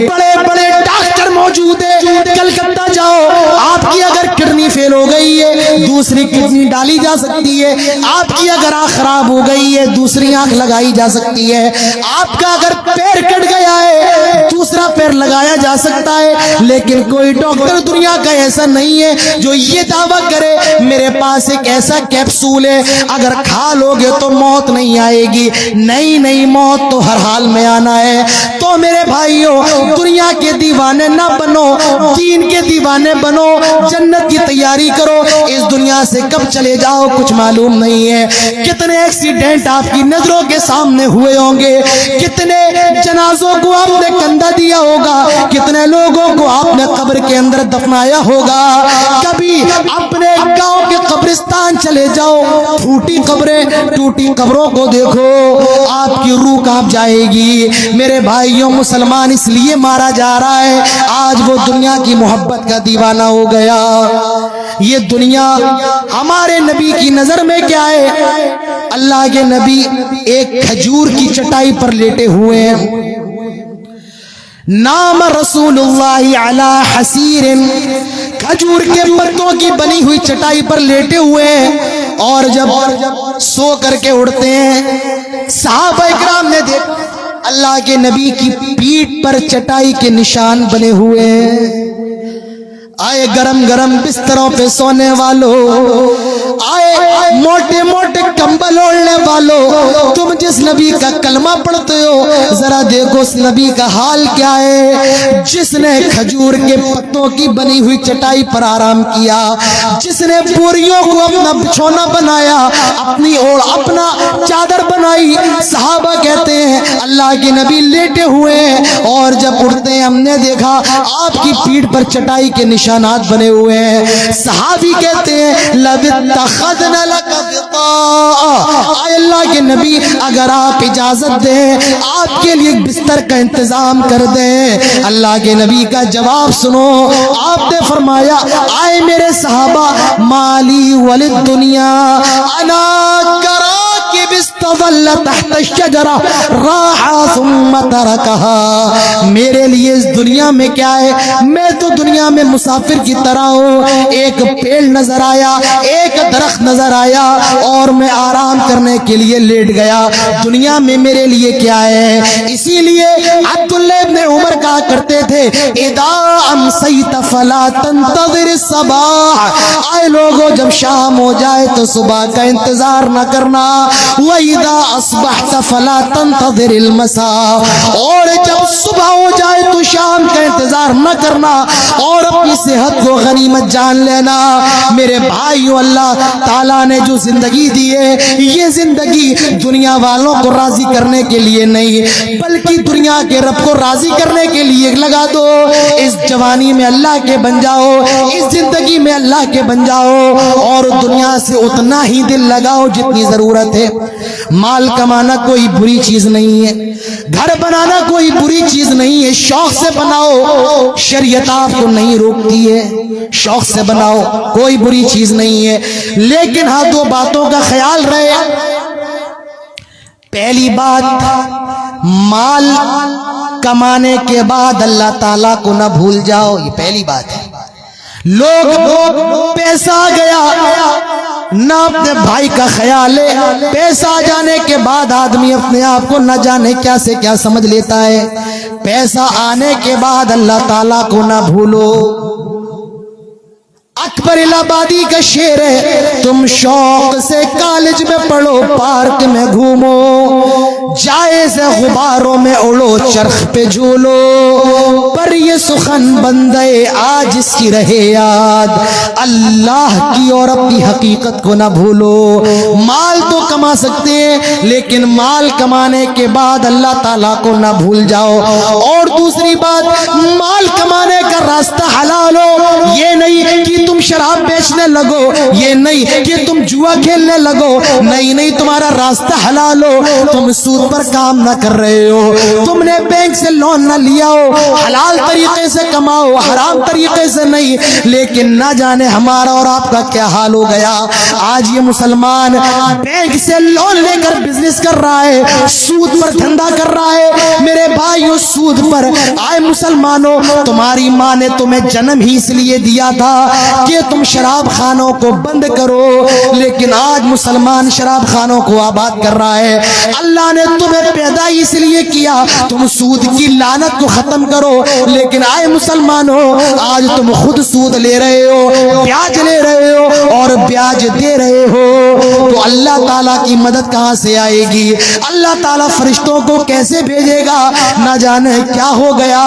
Speaker 1: بڑے بڑے ڈاکٹر موجود ہیں. کلکتہ جاؤ، آپ کی اگر کڈنی فیل ہو گئی ہے دوسری کڈنی ڈالی جا سکتی ہے. آپ کی اگر آنکھ خراب ہو گئی ہے دوسری آنکھ لگائی جا سکتی ہے. آپ کا اگر پیر کٹ گیا ہے دوسرا پیر لگایا جا سکتا ہے. لیکن کوئی ڈاکٹر دنیا کا ایسا نہیں ہے جو یہ دعویٰ کرے میرے پاس ایک ایسا کیپسول ہے اگر کھا لوگے تو موت نہیں آئے گی. نہیں، موت تو ہر حال میں آنا ہے. تو میرے بھائیوں، دنیا کے دیوانے نہ بنو، دین کے دیوانے بنو. جنت کی تیاری کرو. اس دنیا سے کب چلے جاؤ کچھ معلوم نہیں ہے. کتنے ایکسیڈنٹ آپ کی نظروں کے سامنے ہوئے ہوں گے، کتنے جنازوں کو آپ نے کندھا دیا ہوگا، کتنے لوگوں کو آپ نے قبر کے اندر دفنایا ہوگا. کبھی اپنے گاؤں کے قبرستان چلے جاؤ، ٹوٹی قبروں کو دیکھو، آپ کی روح کانپ جائے گی. میرے بھائیوں، مسلمان اس لیے مارا جا رہا ہے آج وہ دنیا کی محبت کا دیوانہ ہو گیا. یہ دنیا ہمارے نبی کی نظر میں کیا ہے؟ اللہ کے نبی ایک کھجور کی چٹائی پر لیٹے ہوئے ہیں. نام رسول اللہ علی حسیر، کھجور کے پتوں کی بنی ہوئی چٹائی پر لیٹے ہوئے ہیں اور جب سو کر کے اڑتے ہیں صحابہ اکرام نے دیکھا اللہ کے نبی کی پیٹھ پر چٹائی کے نشان بنے ہوئے ہیں. آئے گرم گرم بستروں پہ سونے والوں، آئے موٹے موٹے کمبل اوڑھنے والوں، تم جس نبی کا کلمہ پڑھتے ہو ذرا دیکھو اس نبی کا حال کیا ہے جس نے کھجور کے پتوں کی بنی ہوئی چٹائی پر آرام کیا، جس نے بوریوں کو اپنا بچھونا بنایا، اپنا چادر بنائی. صحابہ کہتے ہیں اللہ کے نبی لیٹے ہوئے ہیں اور جب اٹھتے ہیں ہم نے دیکھا آپ کی پیٹھ پر چٹائی کے نشانات بنے ہوئے ہیں. صحابی کہتے ہیں لَوِ اتَّخَذْنَا لَكَ غِطَاءً، اے اللہ کے نبی اگر آپ اجازت دیں آپ کے لیے بستر کا انتظام کر دیں. اللہ کے نبی کا جواب سنو، آپ نے فرمایا آئے میرے صحابہ، مالی وللدنیا انا کراکب استظل تحت الشجرہ راحا ثم ترکہا. میرے لیے اس دنیا میں کیا ہے؟ میں تو دنیا میں مسافر کی طرح ہوں. ایک پیڑ نظر آیا، ایک ایک درخت نظر آیا اور میں آرام کرنے کے لیے لیٹ گیا. دنیا میں میرے لیے کیا ہے؟ اسی لیے عبداللہ ابن عمر کہا کرتے تھے اذا امسیت فلا تنتظر الصباح، آئے لوگوں جب شام ہو جائے تو صبح کا انتظار نہ کرنا. وَإِذَا أَصْبَحْتَ فَلَا تَنْتَظِرِ الْمَسَاءَ، اور جب صبح ہو جائے تو شام کا انتظار نہ کرنا اور اپنی صحت کو غنیمت جان لینا. میرے بھائیو، اللہ تعالیٰ نے جو زندگی دی ہے یہ زندگی دنیا والوں کو راضی کرنے کے لیے نہیں بلکہ دنیا کے رب کو راضی کرنے کے لیے لگا دو. اس جوانی میں اللہ کے بن جاؤ، اس زندگی میں اللہ کے بن جاؤ اور دنیا سے اتنا ہی دل لگاؤ جتنی ضرورت ہے. مال کمانا کوئی بری چیز نہیں ہے، گھر بنانا کوئی بری چیز نہیں ہے، شوق سے بناؤ، شریعت آپ کو نہیں روکتی ہے، شوق سے بناؤ، کوئی بری چیز نہیں ہے. لیکن ہاں دو باتوں کا خیال رہے. پہلی بات، مال کمانے کے بعد اللہ تعالیٰ کو نہ بھول جاؤ، یہ پہلی بات ہے. لوگ پیسہ آ گیا نہ اپنے بھائی کا خیال ہے، پیسہ آ جانے کے بعد آدمی اپنے آپ کو نہ جانے کیا سے کیا سمجھ لیتا ہے. پیسہ آنے کے بعد اللہ تعالیٰ کو نہ بھولو. اکبر الہ آبادی کا شعر ہے، تم شوق سے کالج میں پڑھو، پارک میں گھومو، جائز غباروں میں اڑو، چرخ پہ جھولو، پر یہ سخن بندے آج اس کی رہے یاد، اللہ کی اور اپنی حقیقت کو نہ بھولو. مال تو کما سکتے ہیں لیکن مال کمانے کے بعد اللہ تعالیٰ کو نہ بھول جاؤ. اور دوسری بات، مال کمانے کا راستہ حلال ہو، یہ نہیں کہ تم شراب بیچنے لگو، یہ نہیں کہ تم جوا کھیلنے لگو، نہیں تمہارا راستہ حلال ہو، تم سود پر کام نہ کر رہے ہو، تم نے بینک سے لون نہ لیا ہو، حلال طریقے سے کماؤ، حرام طریقے سے نہیں. لیکن نہ جانے ہمارا اور آپ کا کیا حال ہو گیا. آج یہ مسلمان بینک سے لون لے کر بزنس کر رہا ہے، سود پر دھندا کر رہا ہے. میرے بھائیو، سود پر آئے مسلمانوں، تمہاری ماں نے تمہیں جنم ہی اس لیے دیا تھا کہ تم شراب خانوں کو بند کرو، لیکن آج مسلمان شراب خانوں کو آباد کر رہا ہے. اللہ نے تمہیں پیدا اس لیے کیا تم سود کی لعنت کو ختم کرو، لیکن آئے مسلمانوں آج تم خود سود لے رہے ہو، بیاج لے رہے ہو اور بیاج دے رہے ہو. تو اللہ تعالیٰ کی مدد کہاں سے آئے گی؟ اللہ تعالیٰ فرشتوں کو کیسے بھیجے گا؟ نہ جانے کیا ہو گیا.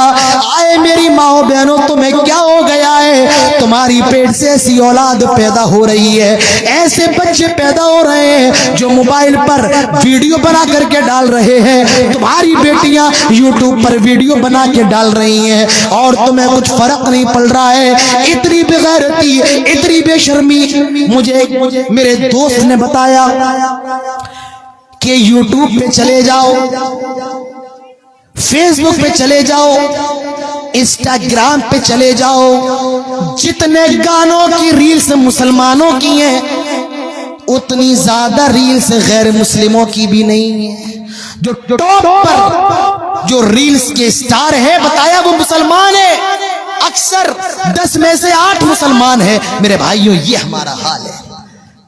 Speaker 1: آئے میری ماں بہنوں، تمہیں کیا ہو گیا ہے؟ تمہاری پیٹ سے ایسی اولاد پیدا ہو رہی ہے، ایسے بچے پیدا ہو رہے ہیں جو موبائل پر ویڈیو بنا کر کے ڈال رہے ہیں. تمہاری بیٹیاں یوٹیوب پر ویڈیو بنا کے ڈال رہی ہیں اور تمہیں کچھ فرق نہیں پڑ رہا ہے. اتنی بغیرتی، اتنی بے شرمی. مجھے میرے دوست نے بتایا کہ یوٹیوب پہ چلے جاؤ، فیس بک پہ چلے جاؤ، انسٹاگرام پہ چلے جاؤ، جتنے گانوں کی ریلز مسلمانوں کی ہیں اتنی زیادہ ریلز غیر مسلموں کی بھی نہیں ہیں. جو ٹاپ پر جو ریلز کے سٹار ہے، بتایا وہ مسلمان ہے، اکثر 10 میں سے 8 مسلمان ہیں. میرے بھائیو، یہ ہمارا حال ہے.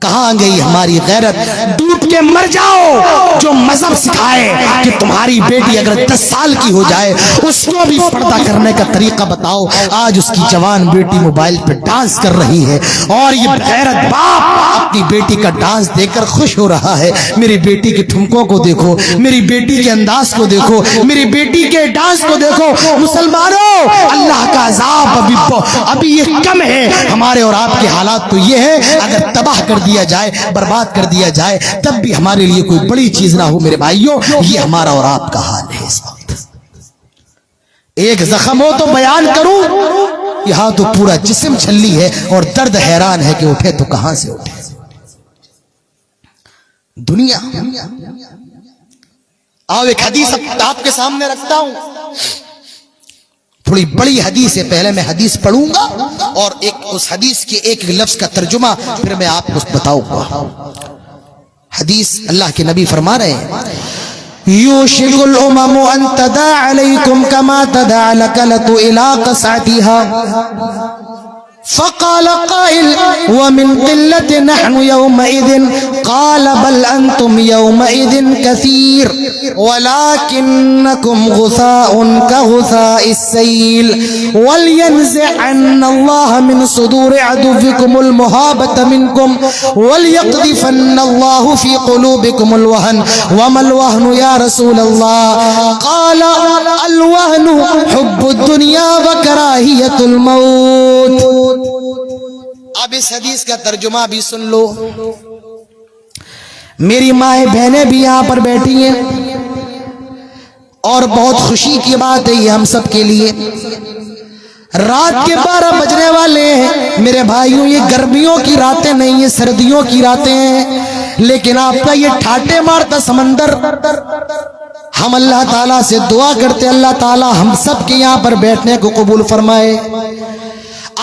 Speaker 1: کہاں گئی ہماری غیرت؟ ڈوب کے مر جاؤ. جو مذہب سکھائے کہ تمہاری بیٹی اگر 10 سال کی ہو جائے اس کو بھی پردہ کرنے کا طریقہ بتاؤ. آج اس کی جوان بیٹی موبائل پہ ڈانس کر رہی ہے اور یہ غیرت باپ اپنی بیٹی کا ڈانس دیکھ کر خوش ہو رہا ہے. میری بیٹی کے ٹھمکوں کو دیکھو، میری بیٹی کے انداز کو دیکھو، میری بیٹی کے ڈانس کو دیکھو. مسلمانوں، اللہ کا عذاب ابھی یہ کم ہے. ہمارے اور آپ کے حالات تو یہ ہے، اگر تباہ کر دیا جائے، برباد کر دیا جائے، تب بھی ہمارے لیے کوئی بڑی چیز نہ ہو. میرے بھائیوں، یہ ہمارا اور آپ کا حال ہے. اس وقت ایک زخم ہو تو بیان کروں، یہاں تو پورا جسم چھلی ہے اور درد حیران ہے کہ اٹھے تو کہاں سے اٹھے. دنیا. آؤ ایک حدیث آپ کے سامنے رکھتا ہوں، تھوڑی بڑی حدیث ہے. پہلے میں حدیث پڑھوں گا اور اس حدیث کے ایک لفظ کا ترجمہ پھر میں آپ کو بتاؤں گا. حدیث اللہ کے نبی فرما رہے ہیں، یوشک الامم ان تداع علیکم کما تداع لکلۃ الی قصعتها فقال قائل ومن قلة نحن يومئذ قال بل أنتم يومئذ كثير ولكنكم غثاء كغثاء السيل ولينزعن الله من صدور عدوكم المهابة منكم وليقذفن الله في قلوبكم الوهن وما الوهن يا رسول الله قال الوهن حب الدنيا وكراهية الموت. اب اس حدیث کا ترجمہ بھی سن لو. میری مائیں بہنیں بھی یہاں پر بیٹھی ہیں اور بہت خوشی کی بات ہے یہ ہم سب کے لیے. رات کے 12 بجنے والے ہیں میرے بھائیوں. یہ گرمیوں کی راتیں نہیں ہیں, سردیوں کی راتیں ہیں, لیکن آپ کا یہ ٹھاٹے مارتا سمندر. ہم اللہ تعالیٰ سے دعا کرتے اللہ تعالیٰ ہم سب کے یہاں پر بیٹھنے کو قبول فرمائے.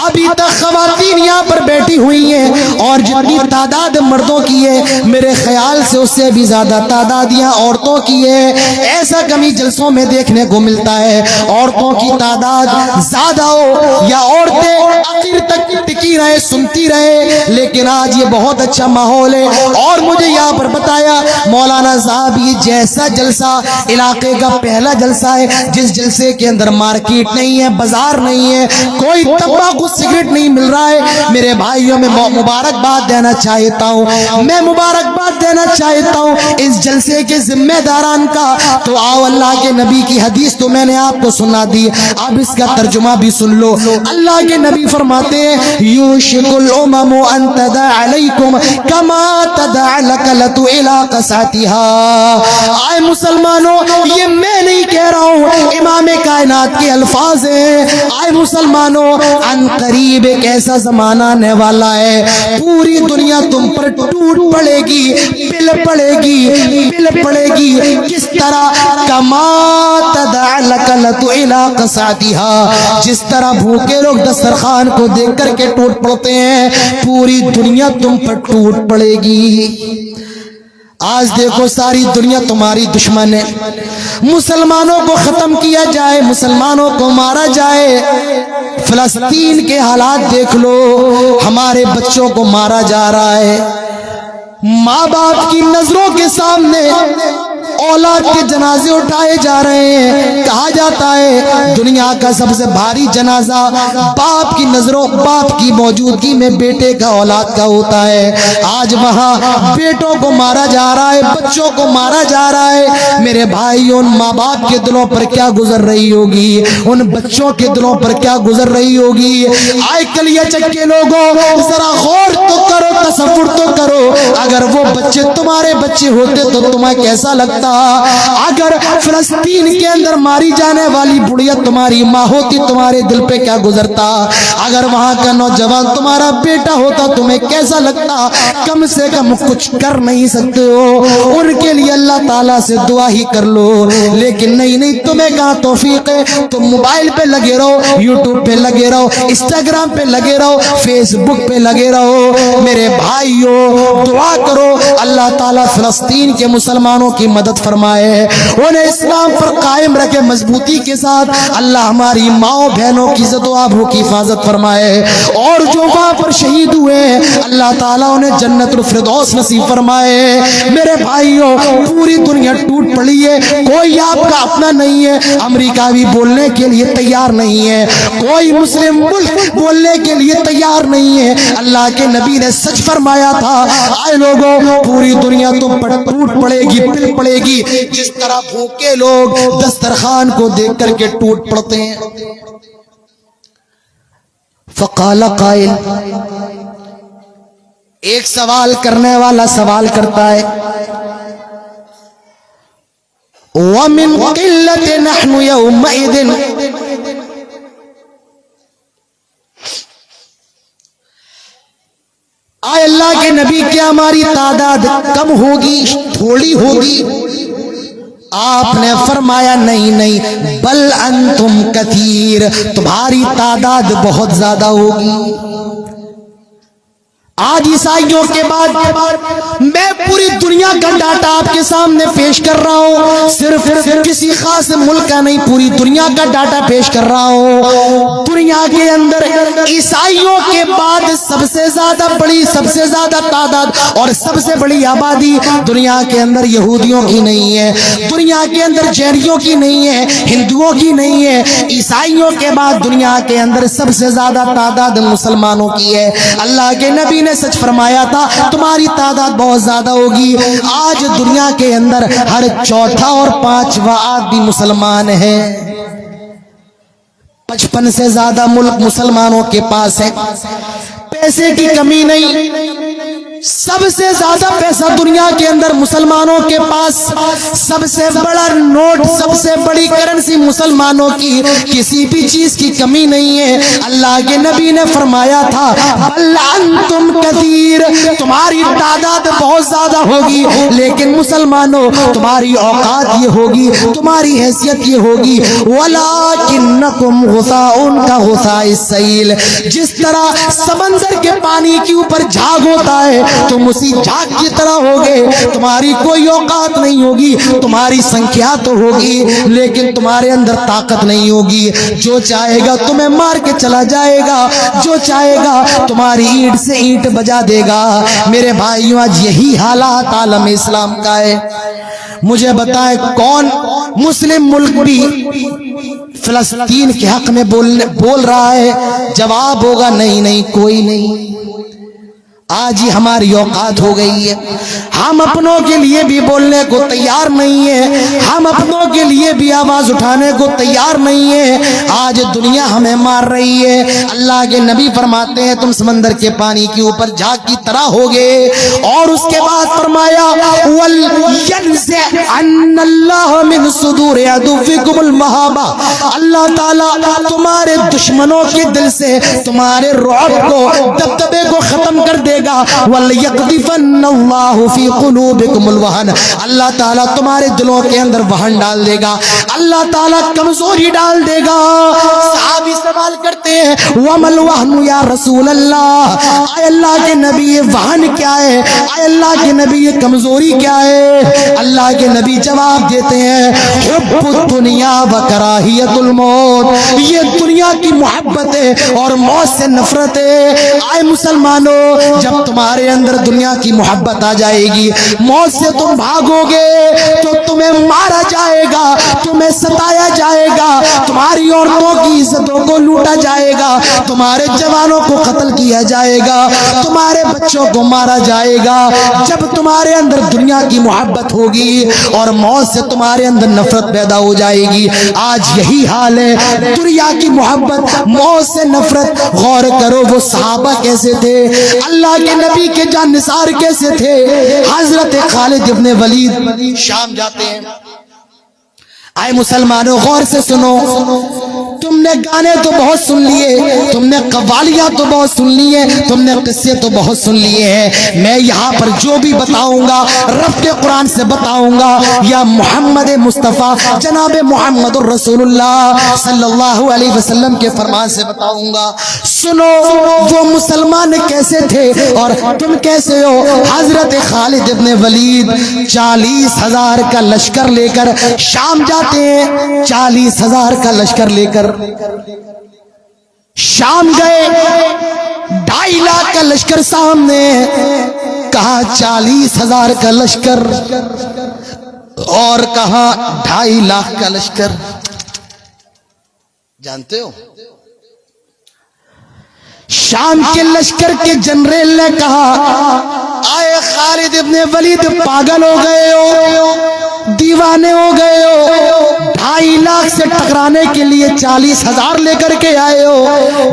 Speaker 1: ابھی تک خواتین یہاں پر بیٹھی ہوئی ہیں اور جتنی تعداد مردوں کی ہے میرے خیال سے اس سے بھی زیادہ تعداد یہاں عورتوں کی ہے. ایسا کمی جلسوں میں دیکھنے کو ملتا ہے عورتوں کی تعداد زیادہ ہو یا عورتیں آخر تک ٹکی رہے سنتی رہے, لیکن آج یہ بہت اچھا ماحول ہے. اور مجھے یہاں پر بتایا مولانا صاحب یہ جیسا جلسہ علاقے کا پہلا جلسہ ہے جس جلسے کے اندر مارکیٹ نہیں ہے, بازار نہیں ہے, کوئی تمباکو سگریٹ نہیں مل رہا ہے. میرے بھائیوں میں مبارکباد دینا چاہتا ہوں, میں مبارکباد دینا چاہتا ہوں اس جلسے کے ذمہ داران کا. تو آؤ اللہ کے نبی کی حدیث تو میں نے آپ کو سنا دی, اب اس کا ترجمہ بھی سن لو. اللہ کے نبی فرماتے ہیں یوشک الامم ان تدع علیکم کما تدع الکلۃ الی قصعتها. آئے مسلمانوں یہ میں نہیں کہہ رہا ہوں, امام کائنات کے الفاظ ہیں. آئے مسلمانوں ان قریب ایک ایسا زمانہ آنے والا ہے پوری دنیا تم پر ٹوٹ پڑے گی, پل پڑے گی, پل پڑے گی. کس طرح کما تدع الکلۃ الی قصعتها, جس طرح بھوکے لوگ دسترخوان کو دیکھ کر کے ٹوٹ پڑتے ہیں پوری دنیا تم پر ٹوٹ پڑے گی. آج دیکھو ساری دنیا تمہاری دشمن ہے. مسلمانوں کو ختم کیا جائے, مسلمانوں کو مارا جائے. فلسطین کے حالات دیکھ لو, ہمارے بچوں کو مارا جا رہا ہے. ماں باپ کی نظروں کے سامنے اولاد کے جنازے اٹھائے جا رہے ہیں. کہا جاتا ہے دنیا کا سب سے بھاری جنازہ باپ کی نظروں, باپ کی موجودگی میں بیٹے کا اولاد کا ہوتا ہے. آج وہاں بیٹوں کو مارا جا رہا ہے, بچوں کو مارا جا رہا ہے. میرے بھائی ان ماں باپ کے دلوں پر کیا گزر رہی ہوگی, ان بچوں کے دلوں پر کیا گزر رہی ہوگی. آئے کلیہ چکے لوگوں ذرا غور تو کرو, تصور تو کرو. اگر وہ بچے تمہارے بچے ہوتے تو تمہیں کیسا لگتا؟ اگر فلسطین کے اندر ماری جانے والی بڑھیا تمہاری ماں ہوتی تمہارے دل پہ کیا گزرتا؟ اگر وہاں کا نوجوان تمہارا بیٹا ہوتا تمہیں کیسا لگتا؟ کم سے کم کچھ کر نہیں سکتے ہو, ان کے لیے اللہ تعالیٰ سے دعا ہی کر لو. لیکن نہیں, تمہیں کہاں توفیق ہے؟ تم موبائل پہ لگے رہو, یوٹیوب پہ لگے رہو, انسٹاگرام پہ لگے رہو, فیس بک پہ لگے رہو. میرے بھائیو دعا کرو اللہ تعالیٰ فلسطین کے مسلمانوں کی مدد فرمائے, انہیں اسلام پر قائم رکھے مضبوطی کے ساتھ. اللہ ہماری ماں بہنوں کی عزت و آبرو کی حفاظت فرمائے, اور جو وہاں پر شہید ہوئے اللہ تعالیٰ انہیں جنت الفردوس نصیب فرمائے. میرے بھائیوں پوری دنیا ٹوٹ پڑی ہے, کوئی آپ کا اپنا نہیں ہے. امریکہ بھی بولنے کے لیے تیار نہیں ہے, کوئی مسلم ملک بولنے کے لیے تیار نہیں ہے. اللہ کے نبی نے سچ فرمایا تھا, آئے لوگوں پوری دنیا تم پر ٹوٹ پڑے گی, پل پڑے گی, جس طرح بھوکے لوگ دسترخوان کو دیکھ کر کے ٹوٹ پڑتے ہیں. فقال قائل, ایک سوال کرنے والا سوال کرتا ہے وَمِن قِلَّةٍ نَحْنُ يَوْمَئِذٍ, آئے اللہ کے نبی کیا ہماری تعداد کم ہوگی, تھوڑی ہوگی؟ آپ نے فرمایا نہیں, بل انتم کثیر, تمہاری تعداد بہت زیادہ ہوگی. آج عیسائیوں کے بعد میں پوری دنیا کا ڈاٹا آپ کے سامنے پیش کر رہا ہوں، صرف کسی خاص ملک کا نہیں، پوری دنیا کا ڈاٹا پیش کر رہا ہوں۔ دنیا کے اندر عیسائیوں کے بعد سب سے زیادہ بڑی، سب سے زیادہ تعداد اور سب سے بڑی آبادی دنیا کے اندر یہودیوں کی نہیں ہے، دنیا کے اندر جینیوں کی نہیں ہے، ہندوؤں کی نہیں ہے، عیسائیوں کے بعد دنیا کے اندر سب سے زیادہ تعداد مسلمانوں کی ہے۔ اللہ کے نبی نے سچ فرمایا تھا تمہاری تعداد بہت زیادہ ہوگی۔ آج دنیا کے اندر ہر چوتھا اور پانچواں آدمی مسلمان ہے۔ 55 سے زیادہ ملک مسلمانوں کے پاس ہے، پیسے کی کمی نہیں، سب سے زیادہ پیسہ دنیا کے اندر مسلمانوں کے پاس، سب سے بڑا نوٹ، سب سے بڑی کرنسی مسلمانوں کی، کسی بھی چیز کی کمی نہیں ہے۔ اللہ کے نبی نے فرمایا تھا بل انتم کثیر، تمہاری تعداد بہت زیادہ ہوگی لیکن مسلمانوں تمہاری اوقات یہ ہوگی، تمہاری حیثیت یہ ہوگی ولکنکم غثاء کا غثاء السیل، جس طرح سمندر کے پانی کے اوپر جھاگ ہوتا ہے تم اسی جھاگ کی طرح ہوگے، تمہاری کوئی اوقات نہیں ہوگی، تمہاری سنکھیا تو ہوگی لیکن تمہارے اندر طاقت نہیں ہوگی۔ جو چاہے گا تمہیں مار کے چلا جائے گا، جو چاہے گا تمہاری اینٹ سے اینٹ بجا دے گا۔ میرے بھائیوں آج یہی حالات عالم اسلام کا ہے۔ مجھے بتائیں کون مسلم ملک بھی فلسطین کے حق میں بول رہا ہے؟ جواب ہوگا نہیں نہیں، کوئی نہیں۔ آج ہی ہماری اوقات ہو گئی ہے، ہم اپنوں کے لیے بھی بولنے کو تیار نہیں ہے، ہم اپنوں کے لیے بھی آواز اٹھانے کو تیار نہیں ہے۔ آج دنیا ہمیں مار رہی ہے۔ اللہ کے نبی فرماتے ہیں تم سمندر کے پانی کے اوپر جھاگ کی طرح ہوگے، اور اس کے بعد فرمایا وَلْيَنزِعَنَّ اللَّهُ مِن صُدُورِ عَدُوِّكُمُ الْمَهَابَةَ، اللہ تعالیٰ تمہارے دشمنوں کے دل سے تمہارے رعب کو، دبدبے کو ختم کر دے گا۔ وَلْيَقْذِفَنَّ اللَّهُ فِي قُلُوبِكُمُ الْوَهْنَ، اللہ تعالیٰ تمہارے دلوں کے اندر وہن ڈال دے گا، اللہ تعالیٰ کمزوری ڈال دے گا۔ صحابی سوال کرتے ہیں وَمَا الْوَهْنُ یا رسول اللہ، اے اللہ کے نبی یہ وہن کیا ہے، اے اللہ کے نبی یہ کمزوری کیا ہے؟ اللہ کے نبی جواب دیتے ہیں حب الدنیا وکراہیت الموت، یہ دنیا کی محبت ہے اور موت سے نفرت ہے۔ اے مسلمانوں جب تمہارے اندر دنیا کی محبت آ جائے گی، موت سے تم بھاگو گے تو تمہیں مارا جائے گا، تمہیں ستایا جائے گا، تمہاری عورتوں کی عزتوں کو لوٹا جائے گا، تمہارے جوانوں کو قتل کیا جائے گا، تمہارے بچوں کو مارا جائے گا۔ جب تمہارے اندر دنیا کی محبت ہوگی اور موت سے تمہارے اندر نفرت پیدا ہو جائے گی۔ آج یہی حال ہے، دنیا کی محبت، موت سے نفرت۔ غور کرو وہ صحابہ کیسے تھے، اللہ کے نبی کے جان نثار کیسے تھے۔ حضرت خالد ابن ولید شام جاتے ہیں۔ آئے مسلمانوں غور سے سنو، تم نے گانے تو بہت سن لیے، تم نے قوالیاں تو بہت سن لیے، تم نے قصے تو بہت سن لیے ہیں۔ میں یہاں پر جو بھی بتاؤں گا رب کے قرآن سے بتاؤں گا یا محمد مصطفیٰ جناب محمد الرسول اللہ صلی اللہ علیہ وسلم کے فرمان سے بتاؤں گا۔ سنو وہ مسلمان کیسے تھے اور تم کیسے ہو۔ حضرت خالد ابن ولید 40,000 کا لشکر لے کر شام جاتے ہیں، 40,000 کا لشکر لے کر شام گئے۔ 2.5 لاکھ کا لشکر سامنے، کہا 40,000 کا لشکر اور کہا 2.5 لاکھ کا لشکر۔ جانتے ہو شام کے لشکر کے جنرل نے کہا آئے خالد ابن ولید پاگل ہو گئے ہو، دیوانے ہو گئے ہو، 2.5 لاکھ سے ٹکرانے کے لیے 40,000 لے کر کے آئے ہو۔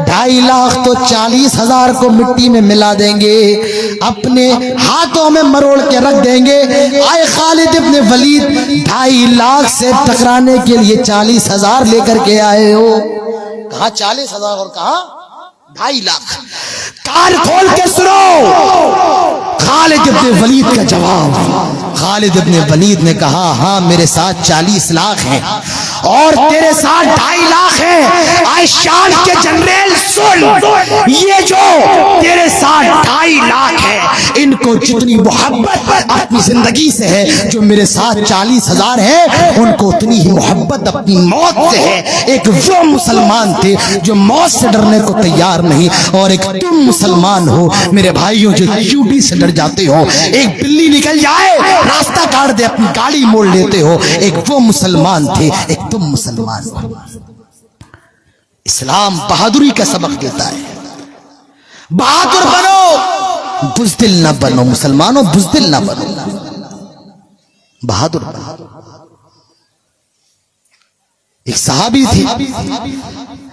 Speaker 1: 2.5 لاکھ تو 40,000 کو مٹی میں ملا دیں گے، اپنے ہاتھوں میں مروڑ کے رکھ دیں گے۔ آئے خالد ابن ولید 2.5 لاکھ سے ٹکرانے کے لیے 40,000 لے کر کے آئے ہو۔ کہا 40,000 اور کہا 2.5 لاکھ۔ کان کھول کے سنو خالد ابن ولید کا جواب۔ خالد ابن ولید نے کہا ہاں میرے ساتھ 40 لاکھ ہیں اور تیرے ساتھ 2.5 لاکھ ہیں. آئے شام کے جنرل سن, یہ جو تیرے ساتھ 2.5 لاکھ ہیں, ان کو جتنی محبت اپنی زندگی سے ہے جو میرے ساتھ 40,000 ہے, ان کو اتنی ہی محبت اپنی موت سے ہے. ایک وہ مسلمان تھے جو موت سے ڈرنے کو تیار نہیں, اور ایک تم مسلمان ہو میرے بھائیوں جو چیوٹی سے ڈر جاتے ہو. ایک بلی نکل جائے راستہ کاٹ دے اپنی گاڑی موڑ لیتے ہو. ایک وہ مسلمان تھے, ایک تم مسلمان ہو. اسلام بہادری کا سبق دیتا ہے. بہادر بنو, بزدل نہ بنو. مسلمانوں بزدل نہ بنو, بہادر بنو. ایک صحابی تھی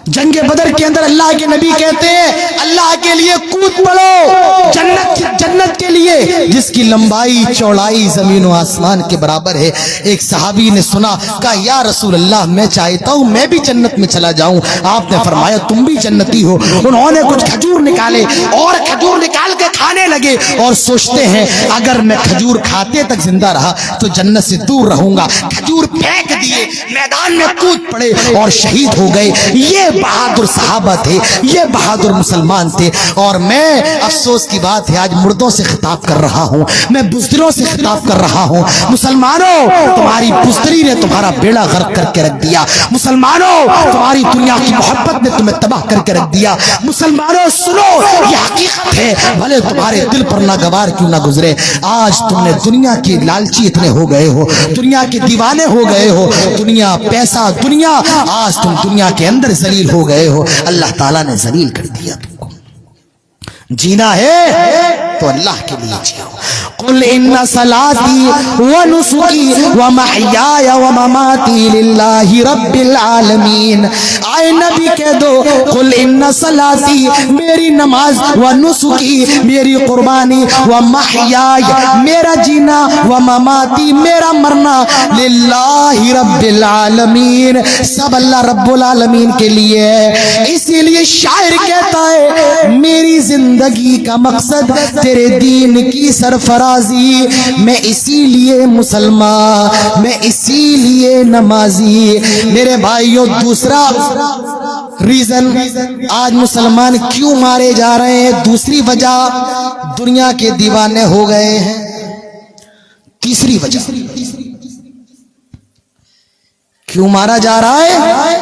Speaker 1: جنگ بدر کے اندر, اللہ کے نبی کہتے ہیں اللہ کے لیے کود پڑو جنت کے لیے جس کی لمبائی چوڑائی زمین و آسمان کے برابر ہے. ایک صحابی نے سنا, کہا یا رسول اللہ میں چاہتا ہوں میں بھی جنت میں چلا جاؤں. آپ نے فرمایا تم بھی جنتی ہو. انہوں نے کچھ کھجور نکالے اور کھجور نکال کے کھانے لگے اور سوچتے ہیں اگر میں کھجور کھاتے تک زندہ رہا تو جنت سے دور رہوں گا. کھجور پھینک دیے, میدان میں کود پڑے اور شہید ہو گئے. یہ بہادر صحابہ تھے, یہ بہادر مسلمان تھے. اور میں افسوس کی بات ہے آج مردوں سے خطاب کر رہا ہوں, میں بزدلوں سے خطاب کر رہا ہوں. مسلمانوں تمہاری بزدلی نے تمہارا بیڑا غرق کر کے رکھ دیا. مسلمانوں تمہاری دنیا کی محبت نے تمہیں تباہ کر کے رکھ دیا. مسلمانوں سنو, یہ حقیقت ہے بھلے تمہارے دل پر ناگوار کیوں نہ گزرے. آج تم نے دنیا کے لالچی اتنے ہو گئے ہو, دنیا کے دیوانے ہو گئے ہو. دنیا پیسہ دنیا, آج تم دنیا کے اندر ذلیل ہو گئے ہو. اللہ تعالیٰ نے ذلیل کر دیا تم کو. جینا ہے تو اللہ کے لیے جیو. قل ان صلاتی ونسکی ومحیای ومماتی للہ رب العالمین. آئے نبی کہہ دو قل ان صلاتی میری نماز, ونسکی میری قربانی, ومحیای میرا جینا, ومماتی میرا مرنا, للہ رب العالمین سب اللہ رب العالمین کے لیے. اسی لیے شاعر کہتا ہے میری زندگی کا مقصد تیرے دین کی سرفرازی. میں اسی لیے مسلمان, میں اسی لیے نمازی. میرے بھائیوں دوسرا ریزن آج مسلمان کیوں مارے جا رہے ہیں, دوسری وجہ دنیا کے دیوانے ہو گئے ہیں. تیسری وجہ کیوں مارا جا رہا ہے,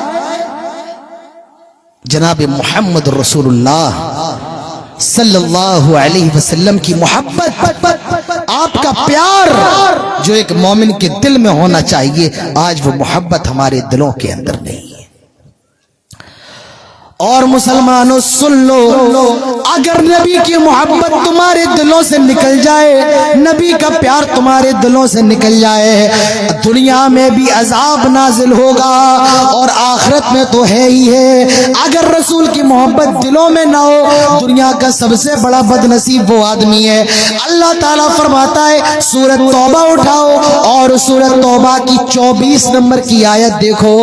Speaker 1: جناب محمد رسول اللہ صلی اللہ علیہ وسلم کی محبت, آپ کا پیار جو ایک مومن کے دل میں ہونا چاہیے, آج وہ محبت ہمارے دلوں کے اندر نہیں ہے. اور مسلمانوں سن لو, اگر نبی کی محبت تمہارے دلوں سے نکل جائے, نبی کا پیار تمہارے دلوں سے نکل جائے, دنیا میں بھی عذاب نازل ہوگا اور آخرت میں تو ہے ہی ہے. اگر رسول کی محبت دلوں میں نہ ہو, دنیا کا سب سے بڑا بد نصیب وہ آدمی ہے. اللہ تعالیٰ فرماتا ہے سورۃ توبہ اٹھاؤ اور سورۃ توبہ کی 24 نمبر کی آیت دیکھو.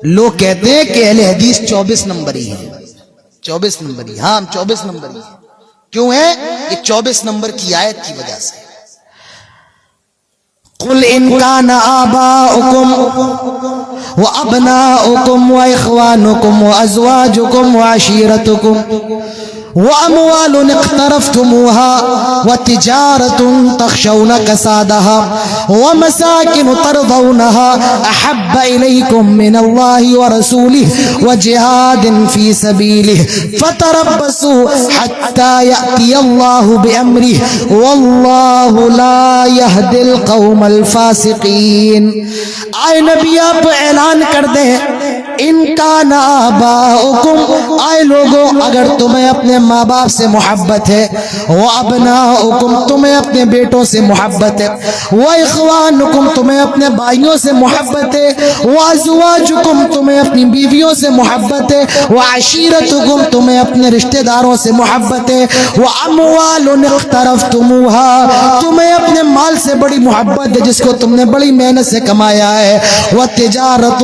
Speaker 1: لوگ کہتے ہیں کہ اہل حدیث 24 نمبری ہے, 24 نمبری, ہاں 24 نمبری ہے. کیوں ہے یہ 24 نمبر کی آیت کی وجہ سے. قل ان کان آباؤکم وابناؤکم واخوانکم وازواجکم وعشیرتکم واموال اقترفتموها وتجارة تخشون كسادها ومساكن ترضونها احب اليكم من الله ورسوله وجهاد في سبيله فتربصوا حتى يأتي الله بأمره والله لا يهدي القوم الفاسقين. آئے نبی آپ اعلان کر دیں ان کان آباؤکم, آئے لوگوں اگر تمہیں اپنے ماں باپ سے محبت ہے, وابناؤکم تمہیں اپنے بیٹوں سے محبت ہے, واخوانکم تمہیں اپنے بھائیوں سے محبت ہے, وازواجکم تمہیں اپنی بیویوں سے محبت ہے, وعشیرتکم تمہیں اپنے رشتہ داروں سے محبت ہے, واموال اقترفتموها تمہیں اپنے مال سے بڑی محبت ہے جس کو تم نے بڑی محنت سے کمایا ہے, وتجارت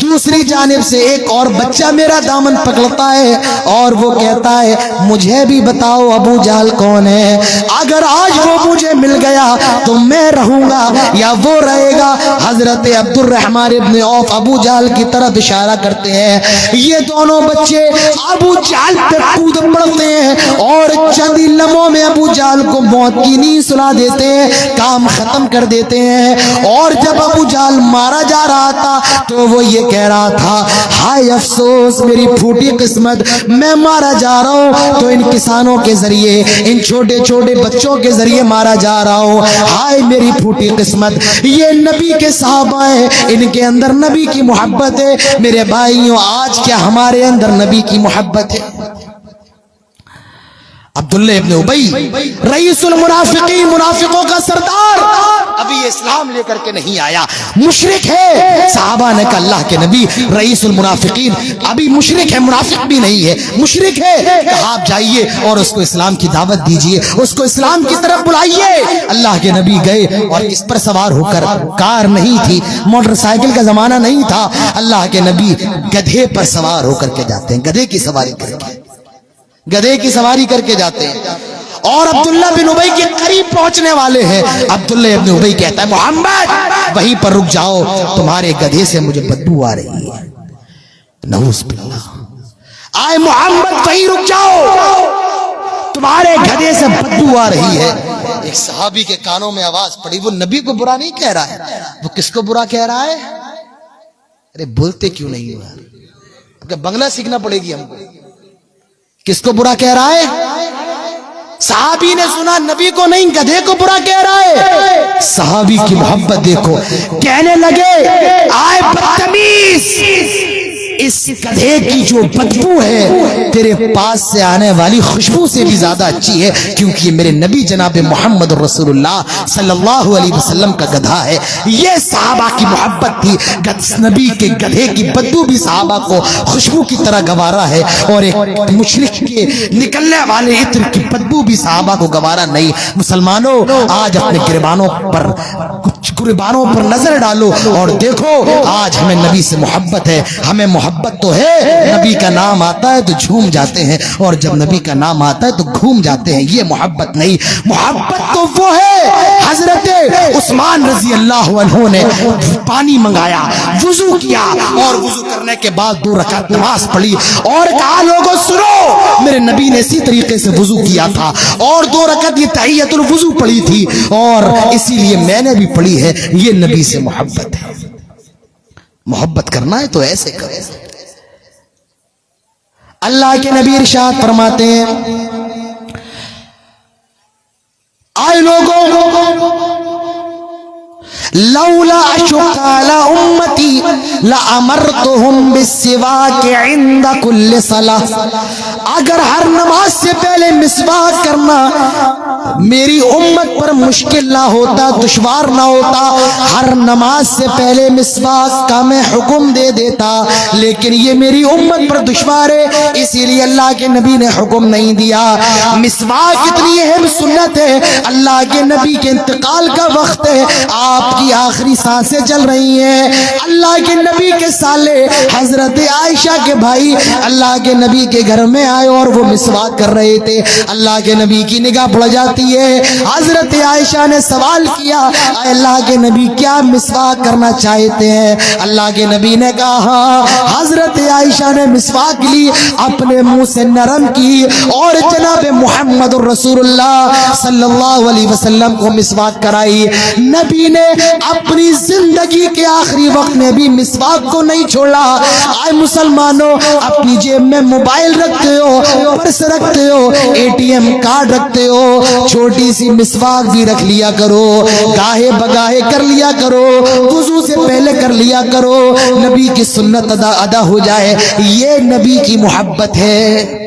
Speaker 1: دوسری جانب سے ایک اور بچہ میرا دامن پکڑتا ہے اور وہ کہتا ہے مجھے بھی بتاؤ ابو جہل کون ہے، اگر آج وہ مجھے مل گیا تو میں رہوں گا یا وہ رہے گا۔ حضرت عبد الرحمن ابن عوف ابو جہل کی طرف اشارہ کرتے ہیں، یہ دونوں بچے ابو جہل پہ کود پڑتے ہیں اور چند ہی لمحوں میں ابو جہل کو موت کی نیند سلا دیتے ہیں، کام ختم کر دیتے ہیں۔ اور جب ابو جہل مارا جا رہا تھا تو وہ یہ کہہ رہا تھا ہائے افسوس میری پھوٹی قسمت، میں مارا جا رہا ہوں تو ان کسانوں کے ذریعے، ان چھوٹے چھوٹے بچوں کے ذریعے مارا جا رہا ہوں، ہائے میری پھوٹی قسمت۔ یہ نبی کے صحابہ ہیں، ان کے اندر نبی کی محبت ہے۔ میرے بھائیوں آج کیا ہمارے اندر نبی کی محبت ہے؟ عبداللہ ابن ابی رئیس المنافقین، منافقوں کا سردار، ابھی اسلام لے کر کے نہیں آیا، مشرک ہے۔ صحابہ نے کہا اللہ کے نبی رئیس المنافقین ابھی مشرک ہے، منافق بھی نہیں ہے، مشرک ہے، کہا آپ جائیے اور اس کو اسلام کی دعوت دیجئے، اس کو اسلام کی طرف بلائیے۔ اللہ کے نبی گئے اور اس پر سوار ہو کر، کار نہیں تھی، موٹر سائیکل کا زمانہ نہیں تھا، اللہ کے نبی گدھے پر سوار ہو کر کے جاتے ہیں، گدھے کی سواری کر کے، گدھے کی سواری کر کے جاتے ہیں اور عبداللہ بن ابی کے قریب پہنچنے والے ہیں۔ عبداللہ بن ابی کہتا ہے محمد وہیں پر رک جاؤ، تمہارے گدھے سے مجھے بدبو آ رہی ہے، نعوذ باللہ، آئے محمد وہیں رک جاؤ، تمہارے گدھے سے بدبو آ رہی ہے۔ ایک صحابی کے کانوں میں آواز پڑی، وہ نبی کو برا نہیں کہہ رہا ہے، وہ کس کو برا کہہ رہا ہے؟ ارے بولتے کیوں نہیں ہو یار، کیونکہ بنگلہ سیکھنا پڑے گی ہم کو۔ کس کو برا کہہ رہا ہے؟ صحابی نے سنا نبی کو نہیں، گدھے کو برا کہہ رہا ہے۔ صحابی کی محبت دیکھو، کہنے لگے آئے بدتمیز، اس گدھے کی جو بدبو ہے تیرے پاس سے آنے والی خوشبو سے بھی زیادہ اچھی ہے، کیونکہ یہ میرے نبی جناب محمد رسول اللہ صلی اللہ علیہ وسلم کا گدھا ہے۔ یہ صحابہ کی محبت تھی، نبی کے گدھے کی بدبو بھی صحابہ کو خوشبو کی طرح گوارا ہے، اور ایک مشرک کے نکلنے والے عطر کی بدبو بھی صحابہ کو گوارا نہیں۔ مسلمانوں آج اپنے قربانوں پر نظر ڈالو اور دیکھو آج ہمیں نبی سے محبت ہے، ہمیں محبت تو ہے، نبی کا نام آتا ہے تو جھوم جاتے ہیں، اور جب نبی کا نام آتا ہے تو گھوم جاتے ہیں، یہ محبت نہیں۔ محبت تو وہ ہے، حضرت عثمان رضی اللہ عنہ نے پانی منگایا، وضو کیا اور وضو کرنے کے بعد 2 رکعت نماز پڑھی اور کہا لوگوں سنو میرے نبی نے اسی طریقے سے وضو کیا تھا اور 2 رکعت یہ تحیۃ الوضو پڑھی تھی، اور اسی لیے میں نے بھی پڑھی ہے۔ یہ نبی سے محبت ہے۔ محبت کرنا ہے تو ایسے کرو۔ اللہ کے نبی ارشاد فرماتے ہیں آئے لوگوں لولا اشق علی امتی لامرتهم بالسواک عند کل صلاۃ، اگر ہر نماز سے پہلے مسواک کرنا میری امت پر مشکل نہ ہوتا، دشوار نہ ہوتا، ہر نماز سے پہلے مسواک کا میں حکم دے دیتا، لیکن یہ میری امت پر دشوار ہے، اسی لیے اللہ کے نبی نے حکم نہیں دیا۔ مسواک اتنی اہم سنت ہے، اللہ کے نبی کے انتقال کا وقت ہے، آپ کی آخری سانسیں چل رہی ہیں، اللہ کے نبی کے سالے حضرت عائشہ کے بھائی اللہ کے نبی کے گھر میں آئے اور وہ مسواک کر رہے تھے، اللہ کے نبی کی نگاہ پڑ جاتی ہے، حضرت عائشہ نے سوال کیا اے اللہ کے نبی کیا مسواک کرنا چاہتے ہیں؟ اللہ کے نبی نے کہا ہاں۔ حضرت عائشہ نے مسواک لی، اپنے منہ سے نرم کی اور جناب محمد رسول اللہ صلی اللہ علیہ وسلم کو مسواک کرائی۔ نبی نے اپنی زندگی کے آخری وقت میں بھی مسواک کو نہیں چھوڑا۔ آئے مسلمانوں اپنی جیب میں موبائل رکھتے ہو، پرس رکھتے ہو، ATM کارڈ رکھتے ہو، چھوٹی سی مسواک بھی رکھ لیا کرو، گاہے بگاہے کر لیا کرو، وضو سے پہلے کر لیا کرو، نبی کی سنت ادا ہو جائے، یہ نبی کی محبت ہے۔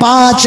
Speaker 1: 5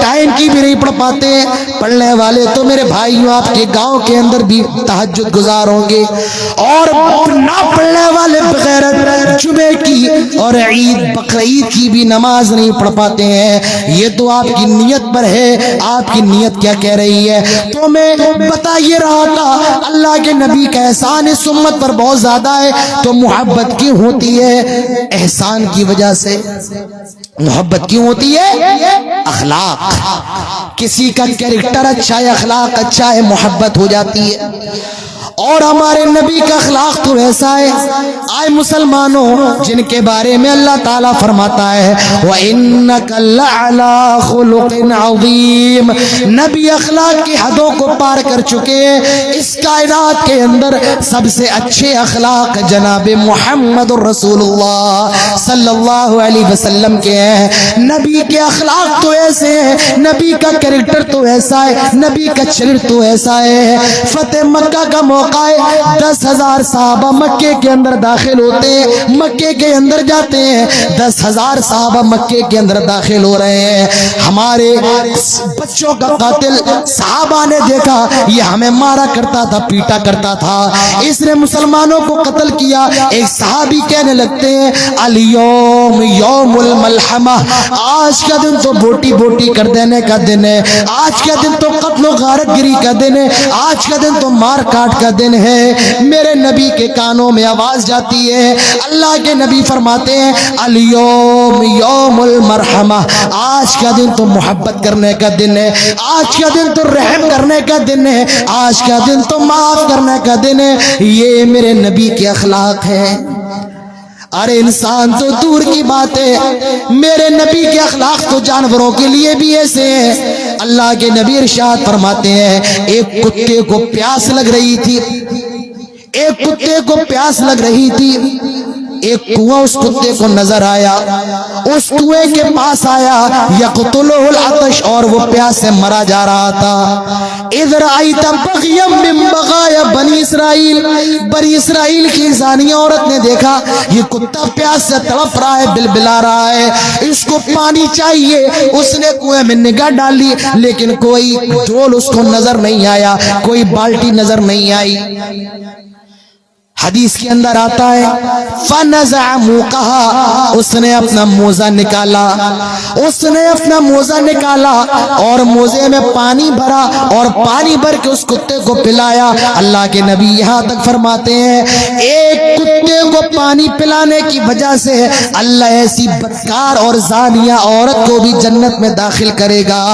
Speaker 1: ٹائم کی بھی نہیں پڑھ پاتے ہیں. پڑھنے والے تو میرے بھائیوں آپ کے گاؤں کے اندر بھی تہجد گزار ہوں گے, اور نہ پڑھنے والے بغیر جمعے کی اور عید بقرعید کی بھی نماز نہیں پڑھ پاتے ہیں. یہ تو آپ کی نیت پر ہے, آپ کی نیت کیا کہہ رہی ہے. تو میں بتا یہ رہا تھا اللہ کے نبی کا احسان اس امت پر بہت زیادہ ہے. تو محبت کیوں ہوتی ہے؟ احسان کی وجہ سے. محبت کیوں ہوتی ہے؟ اخلاق. کسی کا کیریکٹر اچھا ہے, اخلاق اچھا ہے, محبت ہو جاتی ہے. اور ہمارے نبی کا اخلاق تو ایسا ہے. آئے مسلمانوں, جن کے بارے میں اللہ تعالیٰ فرماتا ہے وَإِنَّكَ لَعَلَىٰ خُلُقٍ عَظِيمٍ, نبی اخلاق کی حدوں کو پار کر چکے ہیں. اس کائنات کے اندر سب سے اچھے اخلاق جناب محمد الرسول اللہ صلی اللہ علیہ وسلم کے ہیں. نبی کے اخلاق تو ایسے ہیں, نبی کا کریکٹر تو ایسا ہے, نبی کا چرچ تو ایسا ہے. فتح مکہ کا موقع ہے, 10,000 صحابہ مکے کے اندر داخل ہوتے ہیں, مکے کے اندر جاتے ہیں. 10,000 صحابہ مکے کے اندر داخل ہو رہے ہیں. ہمارے بچوں کا قاتل صحابہ نے دیکھا, یہ ہمیں مارا کرتا تھا, پیٹا کرتا تھا, اس نے مسلمانوں کو قتل کیا. ایک صحابی کہنے لگتے ہیں الیوم یوم الملحمہ, آج کا دن تو بوٹی بوٹی کر دینے کا دن ہے, آج کا دن تو قتل و غارت گری کا دن ہے, آج کا دن تو مار کاٹ کا دن ہے. میرے نبی کے کانوں میں آواز جاتی ہے, اللہ کے نبی فرماتے ہیں الیوم یوم المرحمہ, آج کا دن تو محبت کرنے کا دن ہے, آج کا دن تو رحم کرنے کا دن ہے, آج کا دن تو معاف کرنے کا دن ہے. یہ میرے نبی کے اخلاق ہیں. ارے انسان تو دور کی بات ہے, میرے نبی کے اخلاق تو جانوروں کے لیے بھی ایسے ہیں. اللہ کے نبی ارشاد فرماتے ہیں ایک کتے کو پیاس لگ رہی تھی, ایک کتے کو پیاس لگ رہی تھی. ایک کنواں اس کتے کو نظر آیا, اس کنویں کے پاس آیا, یقتلہ العطش, اور وہ پیاس سے مرا جا رہا تھا. ادھر آئی تھا بغیم من بغایا بنی اسرائیل, بنی اسرائیل کی زانیہ عورت نے دیکھا یہ کتا پیاس سے تڑپ رہا ہے, بلبلا رہا ہے, اس کو پانی چاہیے. اس نے کنویں میں نگاہ ڈالی لیکن کوئی ڈول اس کو نظر نہیں آیا, کوئی بالٹی نظر نہیں آئی. حدیث کے اندر آتا ہے فنزع موقعہ, اس نے اپنا موزہ نکالا, اس نے اپنا موزہ نکالا اور موزے میں پانی بھرا اور پانی بھر کے اس کتے کو پلایا. اللہ کے نبی یہاں تک فرماتے ہیں ایک کتے کو پانی پلانے کی وجہ سے اللہ ایسی بدکار اور زانیہ عورت کو بھی جنت میں داخل کرے گا.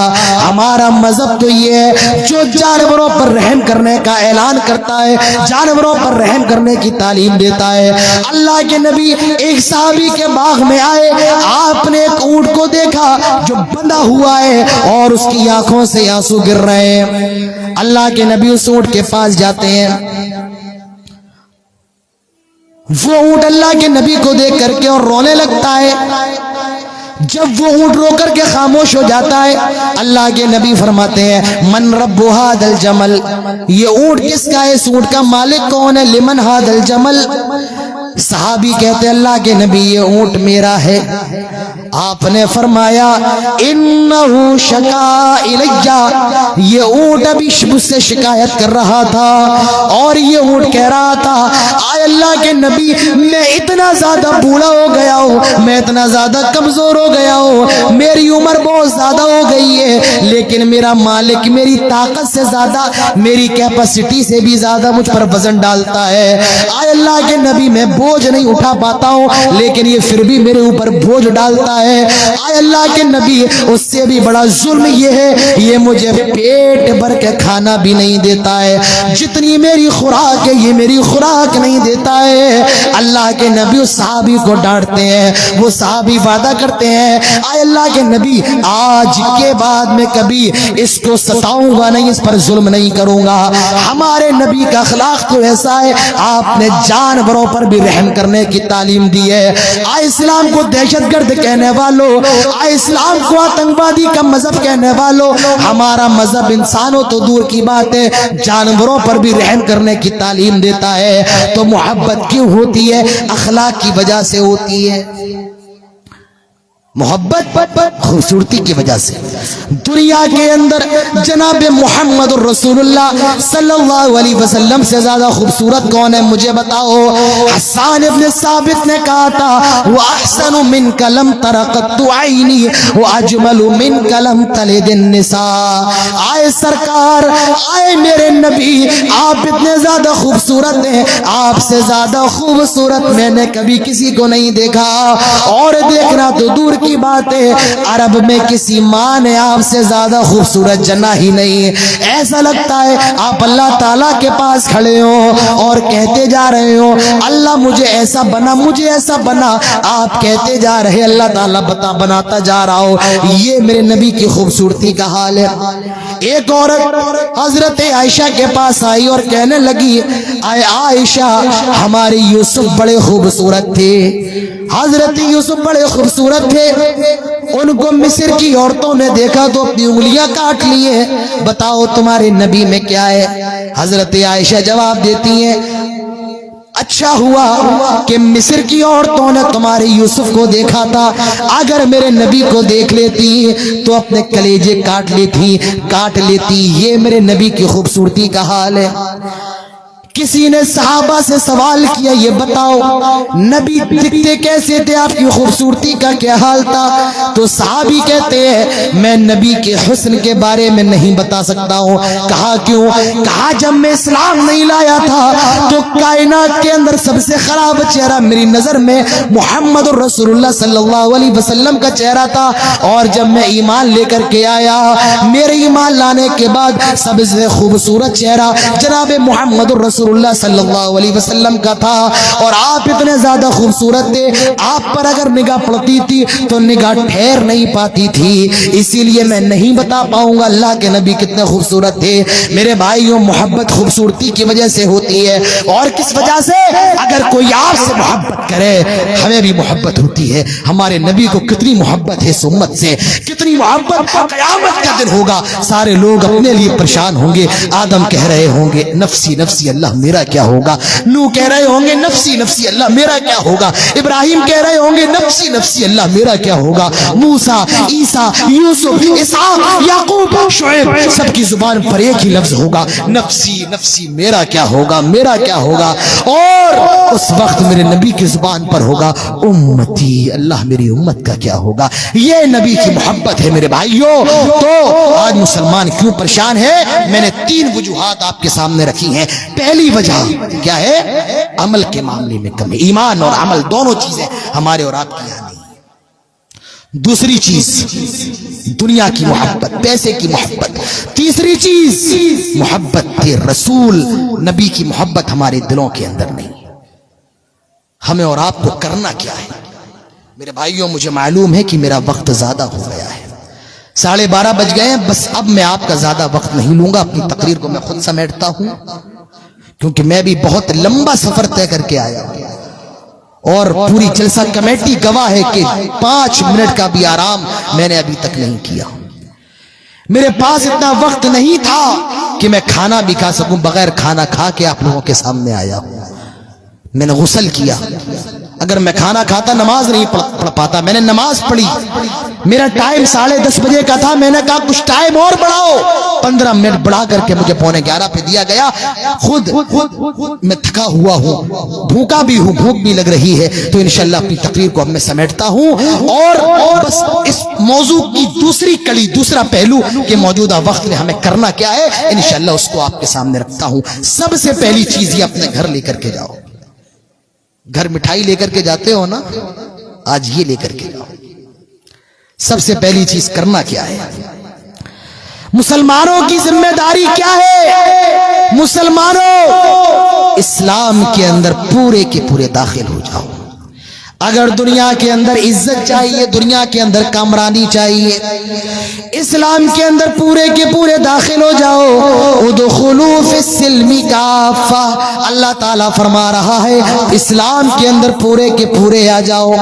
Speaker 1: ہمارا مذہب تو یہ ہے جو جانوروں پر رحم کرنے کا اعلان کرتا ہے, جانوروں پر رحم کرنے کی تعلیم دیتا ہے. اللہ کے نبی ایک صحابی کے باغ میں آئے, آپ نے ایک اونٹ کو دیکھا جو بندھا ہوا ہے اور اس کی آنکھوں سے آنسو گر رہے ہیں. اللہ کے نبی اس اونٹ کے پاس جاتے ہیں, وہ اونٹ اللہ کے نبی کو دیکھ کر کے اور رونے لگتا ہے. جب وہ اونٹ رو کر کے خاموش ہو جاتا ہے, اللہ کے نبی فرماتے ہیں من رب ھذا الجمل, یہ اونٹ کس کا ہے, اس اونٹ کا مالک کون ہے, لمن ھذا الجمل. صحابی کہتے ہیں اللہ کے نبی یہ اونٹ میرا ہے. آپ نے فرمایا انہو شکا الیہ, یہ اونٹ ابھی مجھ سے شکایت کر رہا تھا اور یہ اونٹ کہہ رہا تھا آئے اللہ کے نبی میں اتنا زیادہ بوڑھا ہو گیا ہوں, میں اتنا زیادہ کمزور ہو گیا ہوں, میری عمر بہت زیادہ ہو گئی ہے, لیکن میرا مالک میری طاقت سے زیادہ, میری کیپیسٹی سے بھی زیادہ مجھ پر وزن ڈالتا ہے. آئے اللہ کے نبی میں بوجھ نہیں اٹھا پاتا ہوں, لیکن یہ پھر بھی میرے اوپر بوجھ ڈالتا ہے. آئے اللہ کے نبی اس سے بھی بڑا ظلم یہ ہے یہ مجھے پیٹ بھر کے کھانا بھی نہیں دیتا ہے, جتنی میری خوراک ہے یہ میری خوراک نہیں دیتا ہے. اللہ کے نبی اس صحابی کو ڈانٹتے ہیں, وہ صحابی وعدہ کرتے ہیں آئے اللہ کے نبی آج کے بعد میں کبھی اس کو ستاؤں گا نہیں, اس پر ظلم نہیں کروں گا. ہمارے نبی کا اخلاق تو ایسا ہے, آپ نے جانوروں پر بھی رحم کرنے کی تعلیم دی ہے. آئے اسلام کو دہشت گرد کہنے والوں, آئے اسلام کو آتنکوادی کا مذہب کہنے والوں, ہمارا مذہب انسانوں تو دور کی بات ہے جانوروں پر بھی رحم کرنے کی تعلیم دیتا ہے. تو محبت کیوں ہوتی ہے؟ اخلاق کی وجہ سے ہوتی ہے. محبت خوبصورتی کی وجہ سے دنیا کے اندر جناب محمد رسول اللہ صلی اللہ علیہ وسلم سے زیادہ خوبصورت کون ہے مجھے بتاؤ؟ حسان ابن ثابت نے کہا تھا وَأَحْسَنُ مِنْكَ لَمْ تَرَ قَطُّ عَيْنِي وَأَجْمَلُ مِنْكَ لَمْ تَلِدِ النِّسَاء۔ آئے سرکار، آئے میرے نبی، آپ اتنے زیادہ خوبصورت ہیں، آپ سے زیادہ خوبصورت میں نے کبھی کسی کو نہیں دیکھا، اور دیکھنا تو دور کی بات ہے، عرب میں کسی ماں نے آپ سے زیادہ خوبصورت جنا ہی نہیں۔ ایسا لگتا ہے آپ اللہ تعالیٰ کے پاس کھڑے ہو اور کہتے جا رہے ہو اللہ مجھے ایسا بنا، مجھے ایسا بنا، آپ کہتے جا رہے اللہ تعالیٰ بناتا جا رہا ہو۔ یہ میرے نبی کی خوبصورتی کا حال ہے۔ ایک عورت حضرت عائشہ کے پاس آئی اور کہنے لگی اے عائشہ ہمارے یوسف بڑے خوبصورت تھے، حضرت یوسف بڑے خوبصورت تھے، ان کو مصر کی عورتوں نے دیکھا تو اپنی انگلیاں کاٹ لیے، بتاؤ تمہارے نبی میں کیا ہے؟ حضرت عائشہ جواب دیتی ہیں اچھا ہوا کہ مصر کی عورتوں نے تمہارے یوسف کو دیکھا تھا، اگر میرے نبی کو دیکھ لیتی تو اپنے کلیجے کاٹ لیتی۔ یہ میرے نبی کی خوبصورتی کا حال ہے۔ کسی نے صحابہ سے سوال کیا یہ بتاؤ نبی دکھتے کیسے تھے، آپ کی خوبصورتی کا کیا حال تھا؟ تو صحابی کہتے ہیں میں نبی کے حسن کے بارے میں نہیں بتا سکتا ہوں۔ کہا کیوں؟ کہا جب میں اسلام نہیں لایا تھا تو کائنات کے اندر سب سے خراب چہرہ میری نظر میں محمد رسول اللہ صلی اللہ علیہ وسلم کا چہرہ تھا، اور جب میں ایمان لے کر کے آیا میرے ایمان لانے کے بعد سب سے خوبصورت چہرہ جناب محمد رسول اللہ صلی اللہ علیہ وسلم کا تھا، اور آپ اتنے زیادہ خوبصورت تھے آپ پر اگر نگاہ پڑتی تھی تو نگاہ ٹھہر نہیں پاتی تھی، اسی لیے میں نہیں بتا پاؤں گا اللہ کے نبی کتنے خوبصورت تھے۔ میرے بھائیوں محبت خوبصورتی کی وجہ سے ہوتی ہے، اور کس وجہ سے؟ اگر کوئی آپ سے محبت کرے ہمیں بھی محبت ہوتی ہے۔ ہمارے نبی کو کتنی محبت ہے اس امت سے، کتنی محبت، قیامت کا دن ہوگا سارے لوگ اپنے لیے پریشان ہوں گے۔ آدم کہہ رہے ہوں گے نفسی نفسی اللہ میرا کیا ہوگا، نوح کہہ رہے ہوں گے نفسی نفسی اللہ میرا کیا ہوگا، ابراہیم کہہ رہے ہوں گے نفسی نفسی اللہ میرا کیا ہوگا، موسیٰ، عیسیٰ، یوسف، اسحاق، یعقوب، شعیب، سب کی زبان پر ایک ہی لفظ ہوگا نفسی نفسی میرا کیا ہوگا، میرا کیا ہوگا، اور اس وقت میرے نبی کی زبان پر ہوگا امتی اللہ میری امت کا کیا ہوگا۔ یہ نبی کی محبت ہے میرے بھائیوں۔ تو آج مسلمان کیوں پریشان ہے؟ میں نے 3 وجوہات آپ کے سامنے رکھی ہیں۔ پہلی وجہ کیا ہے؟ عمل کے معاملے میں کمی، ایمان اور عمل دونوں چیزیں ہمارے اور آپ کی یہاں نہیں۔ دوسری چیز دنیا کی محبت، پیسے کی محبت۔ تیسری چیز محبت رسول نبی کی محبت ہمارے دلوں کے اندر نہیں۔ ہمیں اور آپ کو کرنا کیا ہے؟ میرے بھائیوں مجھے معلوم ہے کہ میرا وقت زیادہ ہو گیا ہے، 12:30 بج گئے ہیں، بس اب میں آپ کا زیادہ وقت نہیں لوں گا، اپنی تقریر کو میں خود سمیٹتا ہوں، کیونکہ میں بھی بہت لمبا سفر طے کر کے آیا ہوں، اور پوری جلسہ کمیٹی گواہ ہے کہ 5 منٹ کا بھی آرام میں نے ابھی تک نہیں کیا۔ میرے پاس اتنا وقت نہیں تھا کہ میں کھانا بھی کھا سکوں، بغیر کھانا کھا کے آپ لوگوں کے سامنے آیا ہوں۔ میں نے غسل کیا، اگر میں کھانا کھاتا نماز نہیں پڑھ پاتا، میں نے نماز پڑھی۔ میرا ٹائم 10:30 بجے کا تھا، میں نے کہا کچھ ٹائم اور بڑھاؤ، 15 منٹ بڑھا کر کے مجھے 11:15 پہ دیا گیا۔ خود میں تھکا ہوا ہوں، بھوکا بھی ہوں، بھوک بھی لگ رہی ہے، تو انشاءاللہ اپنی تقریر کو اب میں سمیٹتا ہوں، اور بس اس موضوع کی دوسری کڑی، دوسرا پہلو کہ موجودہ وقت میں ہمیں کرنا کیا ہے، انشاءاللہ اس کو آپ کے سامنے رکھتا ہوں۔ سب سے پہلی چیز یہ اپنے گھر لے کر کے جاؤ۔ گھر مٹھائی لے کر کے جاتے ہو نا، آج یہ لے کر کے جاؤ۔ سب سے پہلی چیز کرنا کیا ہے؟ مسلمانوں کی ذمہ داری کیا ہے؟ مسلمانوں اسلام کے اندر پورے کے پورے داخل ہو جاؤ۔ اگر دنیا کے اندر عزت چاہیے، دنیا کے اندر کامرانی چاہیے، اسلام کے اندر پورے کے پورے داخل ہو جاؤ۔ ادخلوا فی السلم کافہ، اللہ تعالیٰ فرما رہا ہے اسلام کے اندر پورے کے پورے آ جاؤ۔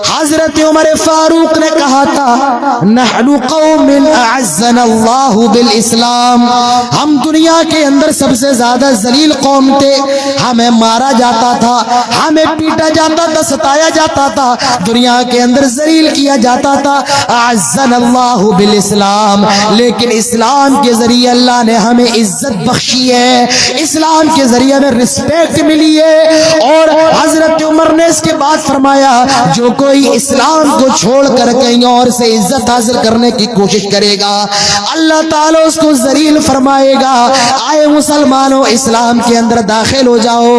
Speaker 1: حضرت عمر فاروق نے کہا تھا نحن قوم اعزنا اللہ بالاسلام، ہم دنیا کے اندر سب سے زیادہ ذلیل قوم تھے، ہمیں مارا جاتا تھا، ہمیں پیٹا جاتا تھا، ستایا ستایا جاتا تھا, دنیا کے اندر ذلیل کیا جاتا تھا. اعزنا اللہ بالاسلام, لیکن اسلام کے ذریعے اللہ نے ہمیں عزت بخشی ہے, اسلام کے ذریعے ہمیں رسپیکٹ ملی ہے. اور حضرت عمر نے اس کے بعد فرمایا جو کوئی اسلام کو چھوڑ کر کہیں اور سے عزت حاصل کرنے کی کوشش کرے گا اللہ تعالیٰ اس کو ذلیل فرمائے گا. آئے مسلمانوں, اسلام کے اندر داخل ہو جاؤ,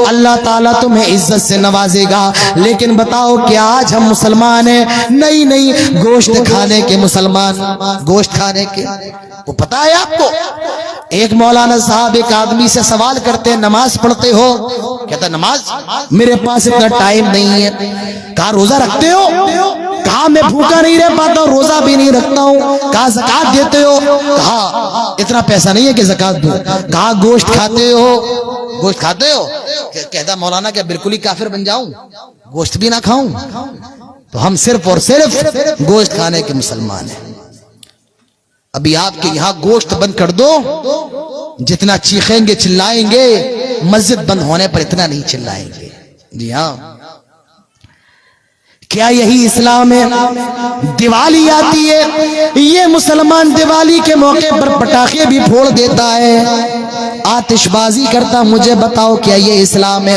Speaker 1: اللہ تعالیٰ تمہیں عزت سے نوازے گا. لیکن بتاؤ کہ آج ہم مسلمان ہیں نہیں گوشت کھانے کے مسلمان, گوشت کھانے کے. وہ پتا ہے آپ کو, ایک مولانا صاحب ایک آدمی سے سوال کرتے ہیں نماز پڑھتے ہو؟ کہتا نماز میرے پاس اتنا ٹائم نہیں ہے. کہا روزہ رکھتے ہو؟ کہا میں بھوکا نہیں رہ پاتا ہوں, روزہ بھی نہیں رکھتا ہوں. کہا زکات دیتے ہو؟ کہا اتنا پیسہ نہیں ہے کہ زکات دوں. کہا گوشت کھاتے ہو؟ گوشت کھاتے ہو؟ کہتا مولانا کیا بالکل ہی کافر بن جاؤں, گوشت بھی نہ کھاؤں؟ تو ہم صرف اور صرف گوشت کھانے کے مسلمان ہیں. ابھی آپ کے یہاں گوشت بند کر دو, جتنا چیخیں گے چلائیں گے, مسجد بند ہونے پر اتنا نہیں چلائیں گے. جی ہاں, کیا یہی اسلام ہے؟ دیوالی آتی ہے, یہ مسلمان دیوالی کے موقع پر پٹاخے بھی پھوڑ دیتا ہے, آتش بازی کرتا. مجھے بتاؤ کیا یہ اسلام ہے؟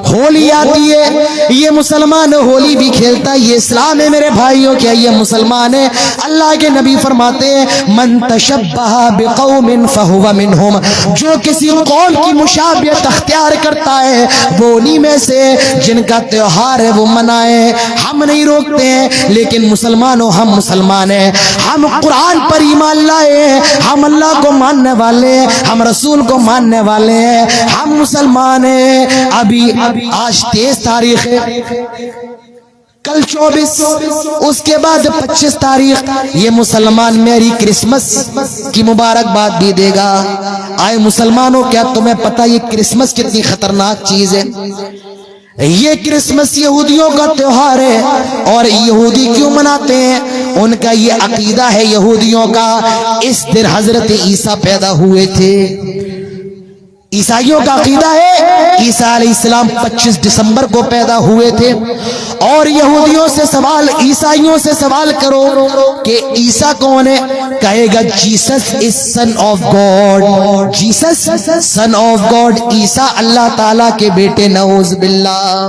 Speaker 1: ہولی آتی ہے, یہ مسلمان ہولی بھی کھیلتا ہے, یہ اسلام ہے میرے بھائیوں؟ کیا یہ مسلمان ہے؟ اللہ کے نبی فرماتے ہیں من تشبہ بقوم فہو منہم, جو کسی قوم کی مشابہت اختیار کرتا ہے وہ انہی میں سے جن کا تہوار ہے وہ منائے. ہم نہیں روکتے ہیں, لیکن مسلمانوں ہم مسلمان ہیں, ہم قرآن پر ایمان لائے ہیں, ہم اللہ کو ماننے والے ہیں, ہم رسول کو ماننے والے ہیں, ہم مسلمان ہیں. ابھی آج 23 تاریخ ہے, کل 24, اس کے بعد 25 تاریخ یہ مسلمان میری کرسمس کی مبارکباد بھی دے گا. آئے مسلمانوں, کیا تمہیں پتہ یہ کرسمس کتنی خطرناک چیز ہے؟ یہ کرسمس یہودیوں کا تہوار ہے, اور یہودی کیوں مناتے ہیں؟ ان کا یہ عقیدہ ہے یہودیوں کا, اس دن حضرت عیسیٰ پیدا ہوئے تھے. عیسائیوں کا عقیدہ ہے عیسیٰ علیہ السلام 25 دسمبر کو پیدا ہوئے تھے. اور یہودیوں سے سوال, عیسائیوں سے سوال کرو کہ عیسیٰ کون ہے, کہے گا Jesus is son of God, Jesus son of God, عیسیٰ اللہ تعالیٰ کے بیٹے, نعوذ باللہ.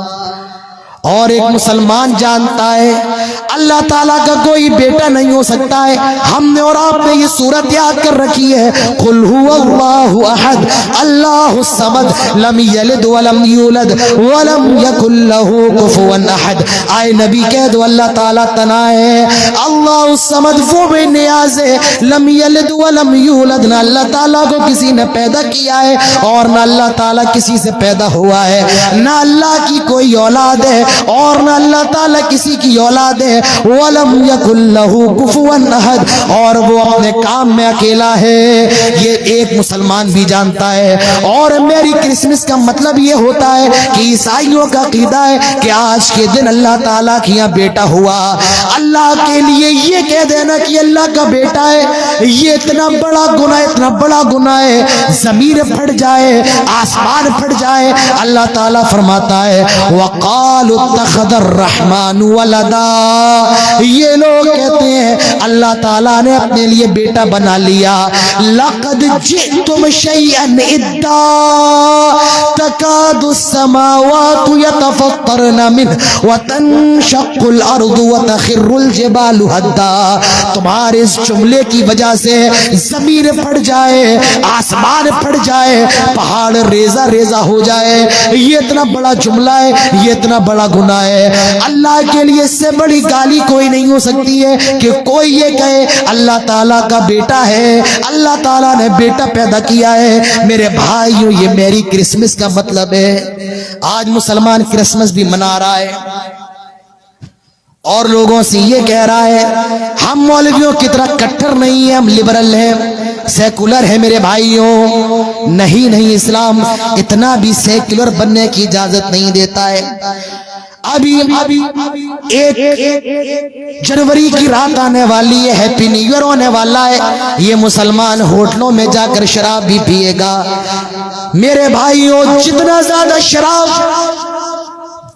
Speaker 1: اور ایک مسلمان جانتا ہے اللہ تعالیٰ کا کوئی بیٹا نہیں ہو سکتا ہے. ہم نے اور آپ نے یہ سورت یاد کر رکھی ہے, قل هو اللہ احد اللہ الصمد لم یلد ولم یولد ولم یکن له کفوا احد. آئے نبی کہہ دو اللہ تعالیٰ تنہا ہے, اللہ الصمد وہ بے نیاز ہے, لم یلد ولم یولد, نہ اللہ تعالیٰ کو کسی نے پیدا کیا ہے اور نہ اللہ تعالیٰ کسی سے پیدا ہوا ہے, نہ اللہ کی کوئی اولاد ہے اور نہ اللہ تعالیٰ کسی کی اولاد ہے. وَلَمْ يَكُنْ لَهُ كُفُوًا أَحَدٌ, اور وہ اپنے کام میں اکیلا ہے. یہ ایک مسلمان بھی جانتا ہے. اور میری کرسمس کا مطلب یہ ہوتا ہے کہ عیسائیوں کا عقیدہ ہے کہ آج کے دن اللہ تعالیٰ کی یہاں بیٹا ہوا. اللہ کے لیے یہ کہہ دینا کہ اللہ کا بیٹا ہے, یہ اتنا بڑا گناہ, اتنا بڑا گناہ ہے, ضمیر پھٹ جائے, آسمان پھٹ جائے. اللہ تعالیٰ فرماتا ہے وَقَالُ اتخذ الرحمن ولدا, یہ لوگ کہتے ہیں اللہ تعالیٰ نے اپنے لیے بیٹا بنا لیا. لقد جئتم شیئا ادا تکاد السماوات یتفطرن منہ وتنشق الارض وتخر الجبال ہدا. تمہارے اس جملے کی وجہ سے زمین پھٹ جائے, آسمان پھٹ جائے, پہاڑ ریزہ ریزہ ہو جائے. یہ اتنا بڑا جملہ ہے, یہ اتنا بڑا گناہ ہے. اللہ کے لیے اس سے بڑی گالی کوئی نہیں ہو سکتی ہے کہ کوئی یہ کہے اللہ تعالیٰ کا بیٹا ہے, اللہ تعالیٰ نے بیٹا پیدا کیا ہے. میرے بھائیوں, یہ میری کرسمس کا مطلب ہے. آج مسلمان کرسمس بھی منا رہا ہے اور لوگوں سے یہ کہہ رہا ہے ہم مولویوں کی طرح کٹر نہیں ہیں, ہم لبرل ہیں, سیکولر ہے. میرے بھائیوں نہیں, اسلام اتنا بھی سیکولر بننے کی اجازت نہیں دیتا ہے. ابھی 1 جنوری کی رات آنے والی ہے, ہیپی نیو ایئر ہونے والا ہے. یہ مسلمان ہوٹلوں میں جا کر شراب بھی پیے گا. میرے بھائیوں جتنا زیادہ شراب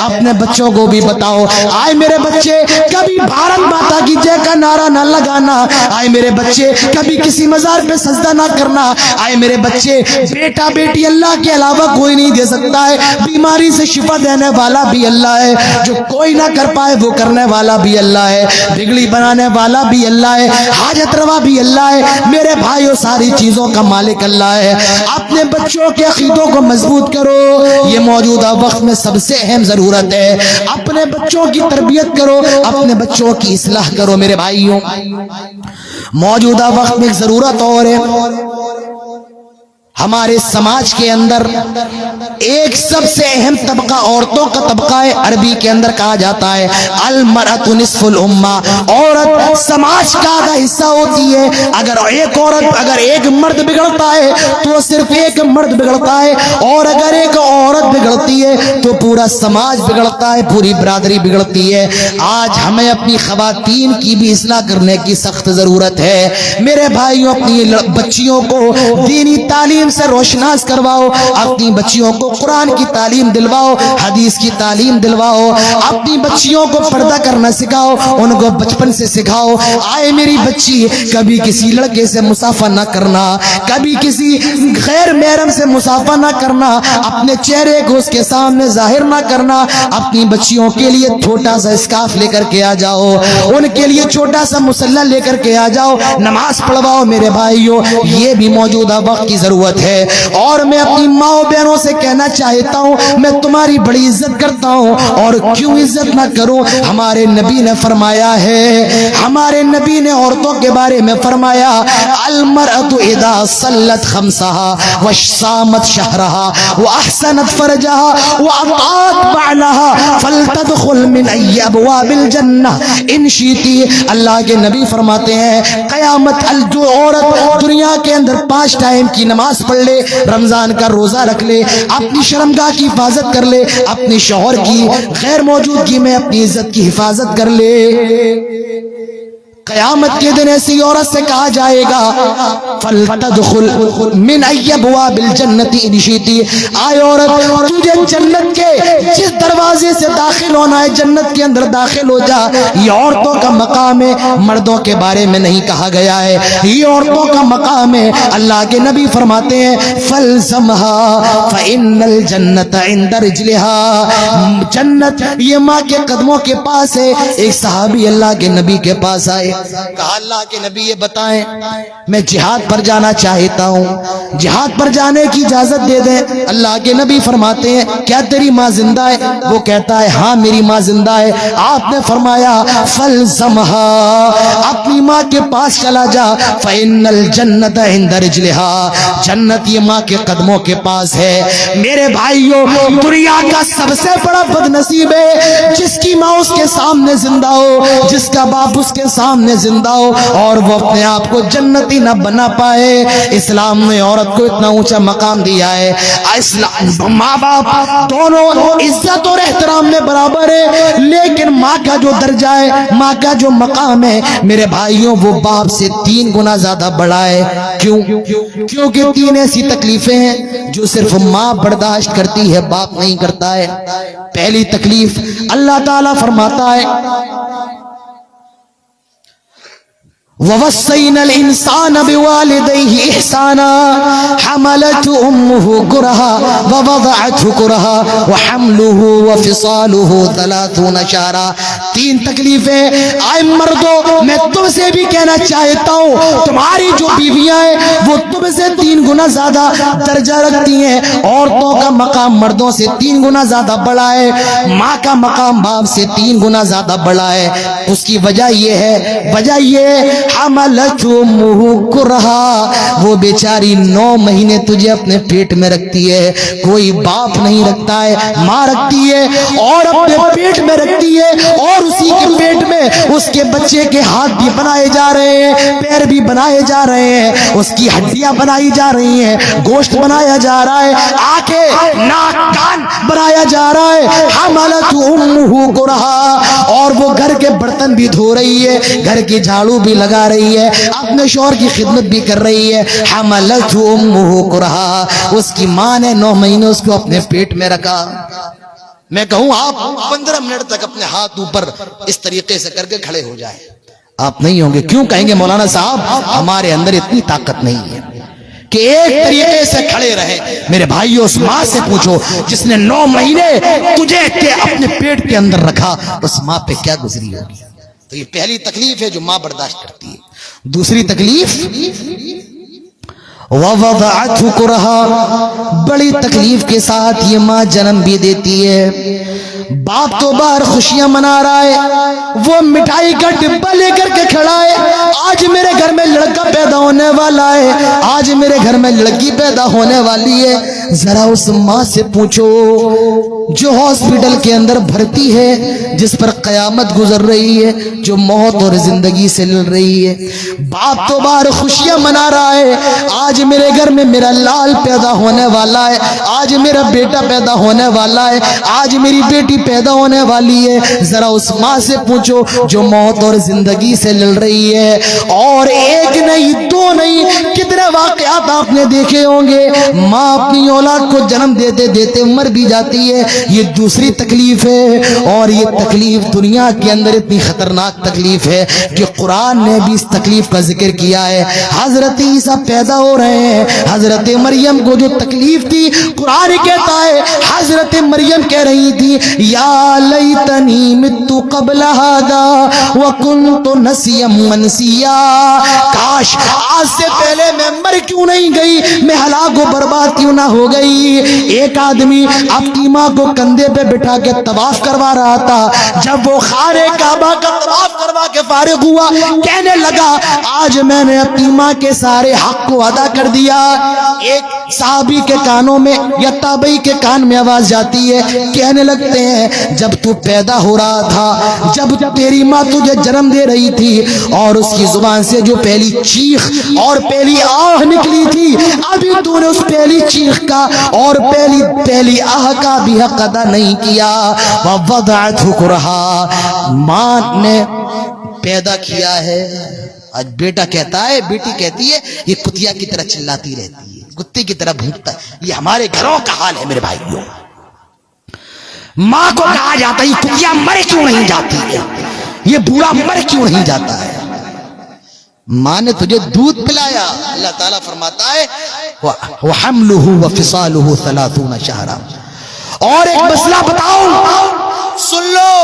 Speaker 1: اپنے بچوں کو بھی بتاؤ. آئے میرے بچے کبھی بھارت ماتا کی جے کا نعرہ نہ لگانا. آئے میرے بچے کبھی کسی مزار پہ سجدہ نہ کرنا. آئے میرے بچے بیٹا بیٹی اللہ کے علاوہ کوئی نہیں دے سکتا ہے. بیماری سے شفا دینے والا بھی اللہ ہے. جو کوئی نہ کر پائے وہ کرنے والا بھی اللہ ہے. بگڑی بنانے والا بھی اللہ ہے. حاجت روا بھی اللہ ہے. میرے بھائیوں ساری چیزوں کا مالک اللہ ہے. اپنے بچوں کے عقیدوں کو مضبوط کرو. یہ موجودہ وقت میں سب سے اہم ضرورت ہے. اپنے بچوں کی تربیت کرو, اپنے بچوں کی اصلاح کرو. میرے بھائیوں موجودہ وقت میں ایک ضرورت اور ہے. ہمارے سماج کے اندر ایک سب سے اہم طبقہ عورتوں کا طبقہ ہے. عربی کے اندر کہا جاتا ہے المرأۃ نصف الامہ. عورت سماج کا آدھا حصہ ہوتی ہے. اگر ایک مرد بگڑتا ہے تو صرف ایک مرد بگڑتا ہے, اور اگر ایک عورت بگڑتی ہے تو پورا سماج بگڑتا ہے, پوری برادری بگڑتی ہے. آج ہمیں اپنی خواتین کی بھی اصلاح کرنے کی سخت ضرورت ہے. میرے بھائیوں اپنی بچیوں کو دینی تعلیم سے روشناس کرواؤ. اپنی بچیوں کو قرآن کی تعلیم دلواؤ, حدیث کی تعلیم دلواؤ. اپنی بچیوں کو پردہ کرنا سکھاؤ, ان کو بچپن سے سکھاؤ. آئے میری بچی کبھی کسی لڑکے سے مسافہ نہ کرنا, کبھی کسی غیر محرم سے مسافہ نہ کرنا, اپنے چہرے کو اس کے سامنے ظاہر نہ کرنا. اپنی بچیوں کے لیے چھوٹا سا اسکارف لے کر کے آ جاؤ, ان کے لیے چھوٹا سا مصلی لے کر کے آ جاؤ, نماز پڑھواؤ. میرے بھائیوں یہ بھی موجودہ وقت کی ضرورت ہے. اور میں اپنی ماں بہنوں سے کہنا چاہتا ہوں, میں تمہاری بڑی عزت کرتا ہوں. اور کیوں عزت نہ کروں؟ ہمارے نبی نے فرمایا ہے, ہمارے نبی نے عورتوں کے بارے میں فرمایا المرأۃ اذا صلت خمسها وصامت شهرها واحسنت فرجها واطاعت بعلها فلتدخل من ای ابواب الجنہ ان شئت. اللہ کے نبی فرماتے ہیں قیامت جو عورت دنیا کے اندر 5 ٹائم کی نماز پڑھ لے, رمضان کا روزہ رکھ لے, اپنی شرمگاہ کی حفاظت کر لے, اپنی شوہر کی غیر موجودگی میں اپنی عزت کی حفاظت کر لے, قیامت کے دن ایسی عورت سے کہا جائے گا فلتدخل من ای ابواب الجنۃ ان شئت. آئے عورت تجھے جنت کے جس دروازے سے داخل ہونا ہے جنت کے اندر داخل ہو جا. یہ عورتوں کا مقام ہے, مردوں کے بارے میں نہیں کہا گیا ہے. یہ عورتوں کا مقام ہے. اللہ کے نبی فرماتے ہیں فلزمها فان الجنۃ عند رجلها. جنت یہ ماں کے قدموں کے پاس ہے. ایک صحابی اللہ کے نبی کے پاس آئے, کہا اللہ کے نبی یہ بتائیں میں جہاد پر جانا چاہتا ہوں, جہاد پر جانے کی اجازت دے دیں. اللہ کے نبی فرماتے ہیں کیا تیری ماں زندہ ہے؟ وہ کہتا ہے ہاں میری ماں زندہ ہے. آپ نے فرمایا فلزمها, اپنی ماں کے پاس چلا جا, فإن الجنۃ عند رجلها, جنت یہ ماں کے قدموں کے پاس ہے. میرے بھائیوں دنیا کا سب سے بڑا بد نصیب ہے جس کی ماں اس کے سامنے زندہ ہو, جس کا باپ اس کے سامنے زندہ ہو اور وہ اپنے آپ کو جنتی نہ بنا پائے. اسلام نے عورت کو اتنا اونچا مقام دیا ہے. اسلام ماں باپ دونوں عزت اور احترام میں برابر ہے, لیکن ماں کا جو درجہ ہے, ماں کا جو مقام ہے میرے بھائیوں وہ باپ سے 3 گنا زیادہ بڑا ہے. کیوں؟ کیونکہ 3 ایسی تکلیفیں ہیں جو صرف ماں برداشت کرتی ہے, باپ نہیں کرتا ہے. پہلی تکلیف اللہ تعالیٰ فرماتا ہے وَوَصَّيْنَا الْإِنسَانَ بِوَالِدَيْهِ إِحْسَانًا حَمَلَتْهُ أُمُّهُ كُرْهًا وَوَضَعَتْهُ كُرْهًا وَحَمْلُهُ وَفِصَالُهُ 30 شهرًا. 3 تکلیفیں. آئے مردوں میں تم سے بھی کہنا چاہتا ہوں تمہاری جو بیویاں ہیں وہ تم سے 3 گنا زیادہ درجہ رکھتی ہیں. عورتوں کا مقام مردوں سے 3 گنا زیادہ بڑا ہے, ماں کا مقام باپ سے 3 گنا زیادہ بڑا ہے. اس کی وجہ یہ ہے حملت امہ کرہا, وہ بیچاری 9 مہینے تجھے اپنے پیٹ میں رکھتی ہے. کوئی باپ نہیں رکھتا ہے, ماں رکھتی ہے اور اپنے پیٹ میں رکھتی ہے اور اور اسی کے پیٹ میں اس کے بچے کے ہاتھ بھی بنائے جا رہے ہیں, پیر بھی بنائے جا رہے ہیں, اس کی ہڈیاں بنائی جا رہی ہیں, گوشت بنایا جا رہا ہے, آنکھیں ناک کان بنایا جا رہا ہے. حملت امہ کرہا, اور وہ گھر کے برتن بھی دھو رہی ہے, گھر کی جھاڑو بھی لگا رہی ہے, اپنے شوہر کی خدمت بھی کر رہی ہے. حملت امہ کرہا, اس کی ماں نے 9 مہینے اس کو اپنے پیٹ میں رکھا. میں کہوں آپ 15 منٹ تک اپنے ہاتھ اوپر اس طریقے سے کر کے کھڑے ہو جائیں, آپ نہیں ہوں گے. کیوں کہیں گے مولانا صاحب ہمارے اندر اتنی طاقت نہیں ہے کہ ایک طریقے سے کھڑے رہے. میرے بھائیو, اس ماں سے پوچھو جس نے 9 مہینے تجھے اپنے پیٹ کے اندر رکھا, اس ماں پہ کیا گزری ہوگی. تو یہ پہلی تکلیف ہے جو ماں برداشت کرتی ہے. دوسری تکلیف وَوَضَعَتْهُ كُرْهًا, بڑی تکلیف کے ساتھ یہ ماں جنم بھی دیتی ہے. باپ تو باہر خوشیاں منا رہا ہے, وہ مٹھائی کا ڈبہ لے کر کے کھڑا ہے, آج میرے گھر میں لڑکا پیدا ہونے والا ہے, آج میرے گھر میں لڑکی پیدا ہونے والی ہے. ذرا اس ماں سے پوچھو جو ہاسپٹل کے اندر بھرتی ہے, جس پر قیامت گزر رہی ہے, جو موت اور زندگی سے لڑ رہی ہے. باپ تو باہر خوشیاں منا رہا ہے, آج میرے گھر میں میرا لال پیدا ہونے والا ہے, آج میرا بیٹا پیدا ہونے والا ہے, آج میری بیٹی پیدا ہونے والی ہے. ذرا اس ماں سے پوچھو جو موت اور زندگی سے لڑ رہی ہے. اور ایک نہیں, 2 نہیں, کتنے واقعات آپ نے دیکھے ہوں گے. ماں اپنی اولاد کو جنم دیتے دیتے مر بھی جاتی ہے. یہ دوسری تکلیف ہے, اور یہ تکلیف دنیا کے اندر اتنی خطرناک تکلیف ہے کہ قرآن نے بھی اس تکلیف کا ذکر کیا ہے. حضرت عیسیٰ پیدا ہو رہے ہیں, حضرت مریم کو جو تکلیف تھی, قرآن کہتا ہے حضرت مریم کہہ رہی تھی یا لیتنی مت قبل ھذا وکنت نسیا منسیا, کاش آج سے پہلے میں مر کیوں نہیں گئی, میں ہلاک و برباد کیوں نہ ہو گئی. ایک آدمی اپنی ماں کو کندھے پہ بٹھا کے طواف کروا رہا تھا. جب وہ خانے کعبہ کا طواف کروا کے فارغ ہوا, کہنے لگا آج میں نے اپنی ماں کے سارے حق کو ادا کر دیا. ایک صحابی کے کانوں میں یا تابعی کے کان میں آواز جاتی ہے, کہنے لگتے ہیں جب تو پیدا ہو رہا تھا, جب تیری ماں تجھے جنم دے رہی تھی, اور اس کی زبان سے جو پہلی چیخ اور پہلی آہ نکلی تھی, ابھی تو نے اس پہلی چیخ کا اور پہلی آہ کا بھی حق ادا نہیں کیا. وَوَضَعَتْهُ كُرْهًا, ماں نے پیدا کیا ہے. آج بیٹا کہتا ہے, بیٹی کہتی ہے یہ کتیا کی طرح چلاتی رہتی ہے, کتے کی طرح بھونکتا ہے. یہ ہمارے گھروں کا حال ہے میرے بھائیوں. ماں کو کہا جاتا ہے یہ کتیا مر کیوں نہیں جاتی ہے, یہ بوڑھا مر کیوں نہیں جاتا ہے. ماں نے تجھے دودھ پلایا. اللہ تعالیٰ فرماتا ہے وَحَمْلُهُ وَفِصَالُهُ 30 شَهْرًا. اور ایک مسئلہ بتاؤں, سن لو,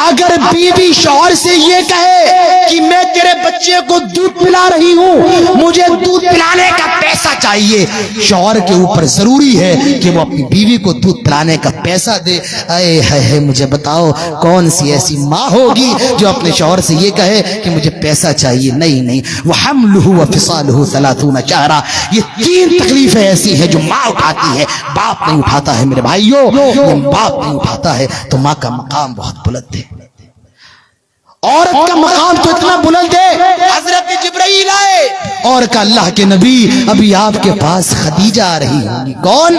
Speaker 1: اگر بیوی شوہر سے یہ کہے کہ میں تیرے بچے کو دودھ پلا رہی ہوں, مجھے دودھ پلانے کا پیسہ چاہیے, شوہر کے اوپر ضروری ہے کہ وہ اپنی بیوی کو دودھ پلانے کا پیسہ دے. اے ہے مجھے بتاؤ کون سی ایسی ماں ہوگی جو اپنے شوہر سے یہ کہے کہ مجھے پیسہ چاہیے. نہیں, وَحَمْلُهُ وَفِصَالُهُ 30 شَهْرًا. یہ 3 تکلیفیں ایسی ہیں جو ماں اٹھاتی ہے, باپ نہیں اٹھاتا ہے میرے بھائیوں. یہ باپ نہیں اٹھاتا ہے تو ماں کا مقام بہت بلند ہے. عورت کا مقام تو اتنا بلند ہے, حضرت جبرائیل آئے اور کہا اللہ کے نبی ابھی آپ کے پاس خدیجہ آ رہی ہوں گی. کون؟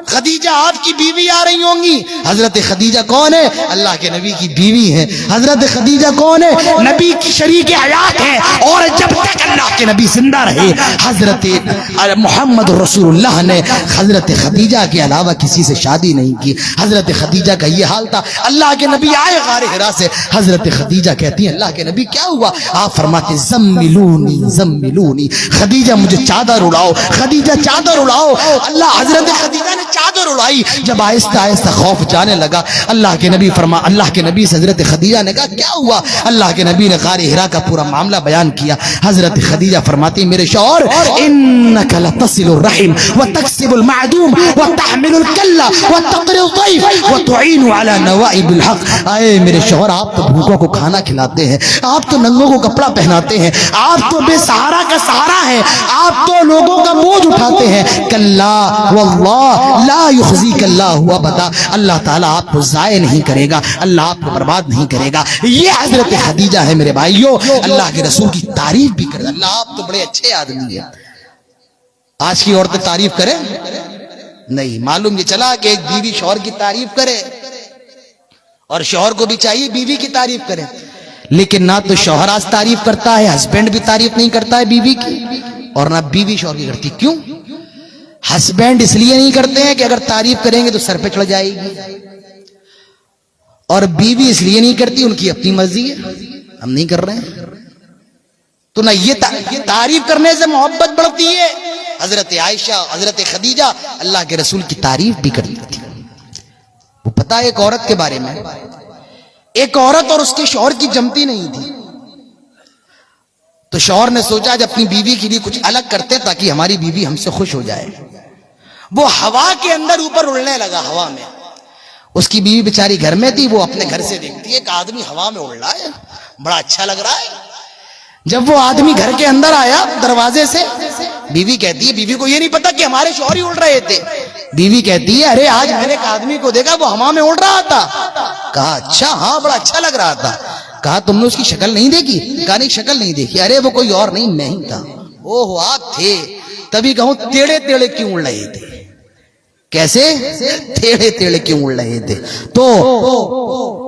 Speaker 1: خدیجہ آپ کی بیوی آ رہی ہوں گی. حضرت خدیجہ کون ہے؟ اللہ کے نبی کی بیوی ہے. حضرت خدیجہ کون ہے؟ نبی کی شریک حیات ہے, اور جب تک اللہ کے نبی زندہ رہے حضرت محمد رسول اللہ نے حضرت خدیجہ کے علاوہ کسی سے شادی نہیں کی. حضرت خدیجہ کا یہ حال تھا. اللہ کے نبی آئے غار حرا سے, حضرت خدیجہ کہتی ہیں اللہ کے نبی کیا ہوا؟ آپ فرماتے زملونی زملونی, خدیجہ مجھے چادر اڑاؤ, خدیجہ چادر اڑاؤ. اللہ حضرت خدیجہ نے چادر اڑائی. جب آہستہ آہستہ خوف جانے لگا, اللہ کے نبی سے حضرت خدیجہ نے کہا کیا ہوا؟ اللہ کے نبی نے غار حرا کا پورا معاملہ بیان کیا. حضرت خدیجہ فرماتی میرے شوہر انک لتصل الرحم وتکسب المعدوم وتحمل الکلہ وتقری الضیف وتعين على نوائب الحق. اے میرے شوہر آپ تو بھوکوں کو کھانا کھلاتے ہیں, آپ تو ننگوں کو کپڑا پہناتے ہیں, آپ تو بے سہارا کا سہارا ہیں, آپ تو لوگوں کا بوجھ اٹھاتے ہیں. کلا واللہ لا یخزیک اللہ ابدا, اللہ تعالیٰ آپ کو ضائع نہیں کرے گا, اللہ آپ کو برباد نہیں کرے گا. یہ حضرت خدیجہ ہے میرے بھائیوں, اللہ کے رسول کی تعریف بھی کرے. اللہ آپ تو بڑے اچھے آدمی ہیں. آج کی عورتیں تعریف کریں نہیں, معلوم یہ چلا کہ ایک بیوی شوہر کی تعریف کرے اور شوہر کو بھی چاہیے بیوی کی تعریف کرے, لیکن نہ تو شوہر آج تعریف کرتا ہے, ہسبینڈ بھی تعریف نہیں کرتا ہے بیوی کی, اور نہ بیوی شوہر کی کرتی. کیوں؟ ہسبینڈ اس لیے نہیں کرتے ہیں کہ اگر تعریف کریں گے تو سر پہ چڑھ جائے گی, اور بیوی اس لیے نہیں کرتی, ان کی اپنی مرضی ہے, ہم نہیں کر رہے ہیں. تو نہ یہ تعریف کرنے سے محبت بڑھتی ہے. حضرت عائشہ, حضرت خدیجہ اللہ کے رسول کی تعریف بھی کرتی تھی. وہ پتا ہے ایک عورت کے بارے میں, ایک عورت اور اس کے شوہر کی جمتی نہیں تھی, تو شوہر نے سوچا جب اپنی بیوی کے لیے کچھ الگ کرتے تاکہ ہماری بیوی ہم سے خوش ہو جائے. وہ ہوا کے اندر اوپر اڑنے لگا, ہوا میں. اس کی بیوی بیچاری گھر میں تھی, وہ اپنے گھر سے دیکھتی ہے ایک آدمی ہوا میں اڑ رہا ہے, بڑا اچھا لگ رہا ہے. جب وہ آدمی گھر کے اندر آیا دروازے سے, بیوی کہتی ہے, بیوی کو یہ نہیں پتا کہ ہمارے شوہر ہی اڑ رہے تھے. بیوی کہتی ہے ارے آج میں نے ایک آدمی کو دیکھا وہ ہوا میں اڑ رہا تھا. کہا اچھا, ہاں بڑا اچھا لگ رہا تھا. کہا تم نے اس کی شکل نہیں دیکھی؟ کہا نہیں شکل نہیں دیکھی. ارے وہ کوئی اور نہیں, میں ہی تھا. اوہ آپ تھے, تبھی کہوں ٹیڑے ٹیڑے کیوں اڑ رہے تھے؟ کیسے ٹیڑے ٹیڑے کیوں اڑ رہے تھے؟ تو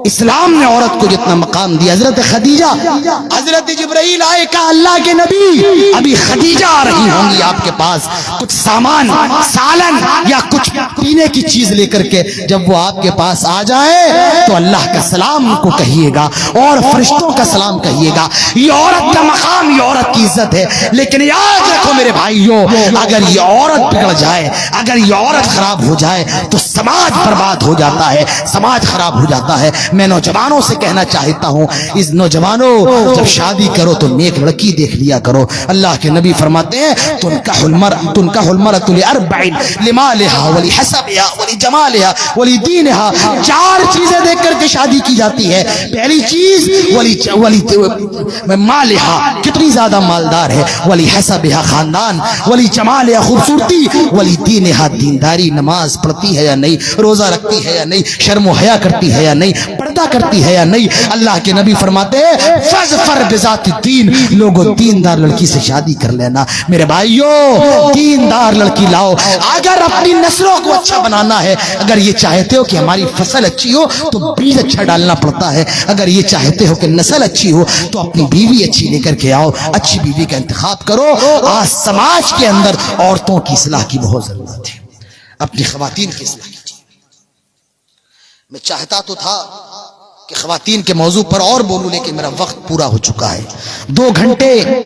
Speaker 1: اسلام نے عورت کو جتنا مقام دیا. حضرت خدیجہ, حضرت جبرائیل آئے, کہا اللہ کے نبی ابھی خدیجہ آ رہی ہوں گی آپ کے پاس کچھ سامان, سالن یا کچھ پینے کی چیز لے کر کے. جب وہ آپ کے پاس آ جائے تو اللہ کا سلام کو کہیے گا اور فرشتوں کا سلام کہیے گا. یہ عورت کا مقام, یہ عورت کی عزت ہے. لیکن یاد رکھو میرے بھائیوں, اگر یہ عورت بگڑ جائے, اگر یہ عورت خراب ہو جائے تو سماج برباد ہو جاتا ہے, سماج خراب ہو جاتا ہے. میں نوجوانوں سے کہنا چاہتا ہوں, اس نوجوانوں جب شادی کرو تو نیک لڑکی دیکھ لیا کرو. اللہ کے نبی فرماتے ہیں تنکح المرأة لأربع لمالها ولحسبها ولجمالها ولدينها. 4 چیزیں دیکھ کر کے شادی کی جاتی ہے. پہلی چیز مالها, کتنی زیادہ مالدار ہے, ولحسبها خاندان, ولجمالها خوبصورتی, ولدينها دینداری, نماز پڑھتی ہے یا نہیں, روزہ رکھتی ہے یا نہیں, شرم و حیا کرتی ہے یا نہیں, پردہ کرتی ہے یا نہیں. اللہ کے نبی فرماتے ہیں فاظفر بذات الدین, لوگوں دیندار لڑکی سے شادی کر لینا. میرے بھائیوں دیندار لڑکی لاؤ. اگر اپنی نسلوں کو اچھا بنانا ہے, اگر یہ چاہتے ہو کہ ہماری فصل اچھی ہو تو بیج اچھا ڈالنا پڑتا ہے. اگر یہ چاہتے ہو کہ نسل اچھی ہو تو اپنی بیوی اچھی لے کر کے آؤ, اچھی بیوی کا انتخاب کرو. آج سماج کے اندر عورتوں کی اصلاح کی بہت ضرورت ہے, اپنی خواتین کی اصلاح کیجیے. میں چاہتا تو تھا کہ خواتین کے موضوع پر اور بولوں, لیکن میرا وقت پورا ہو چکا ہے. 2 گھنٹے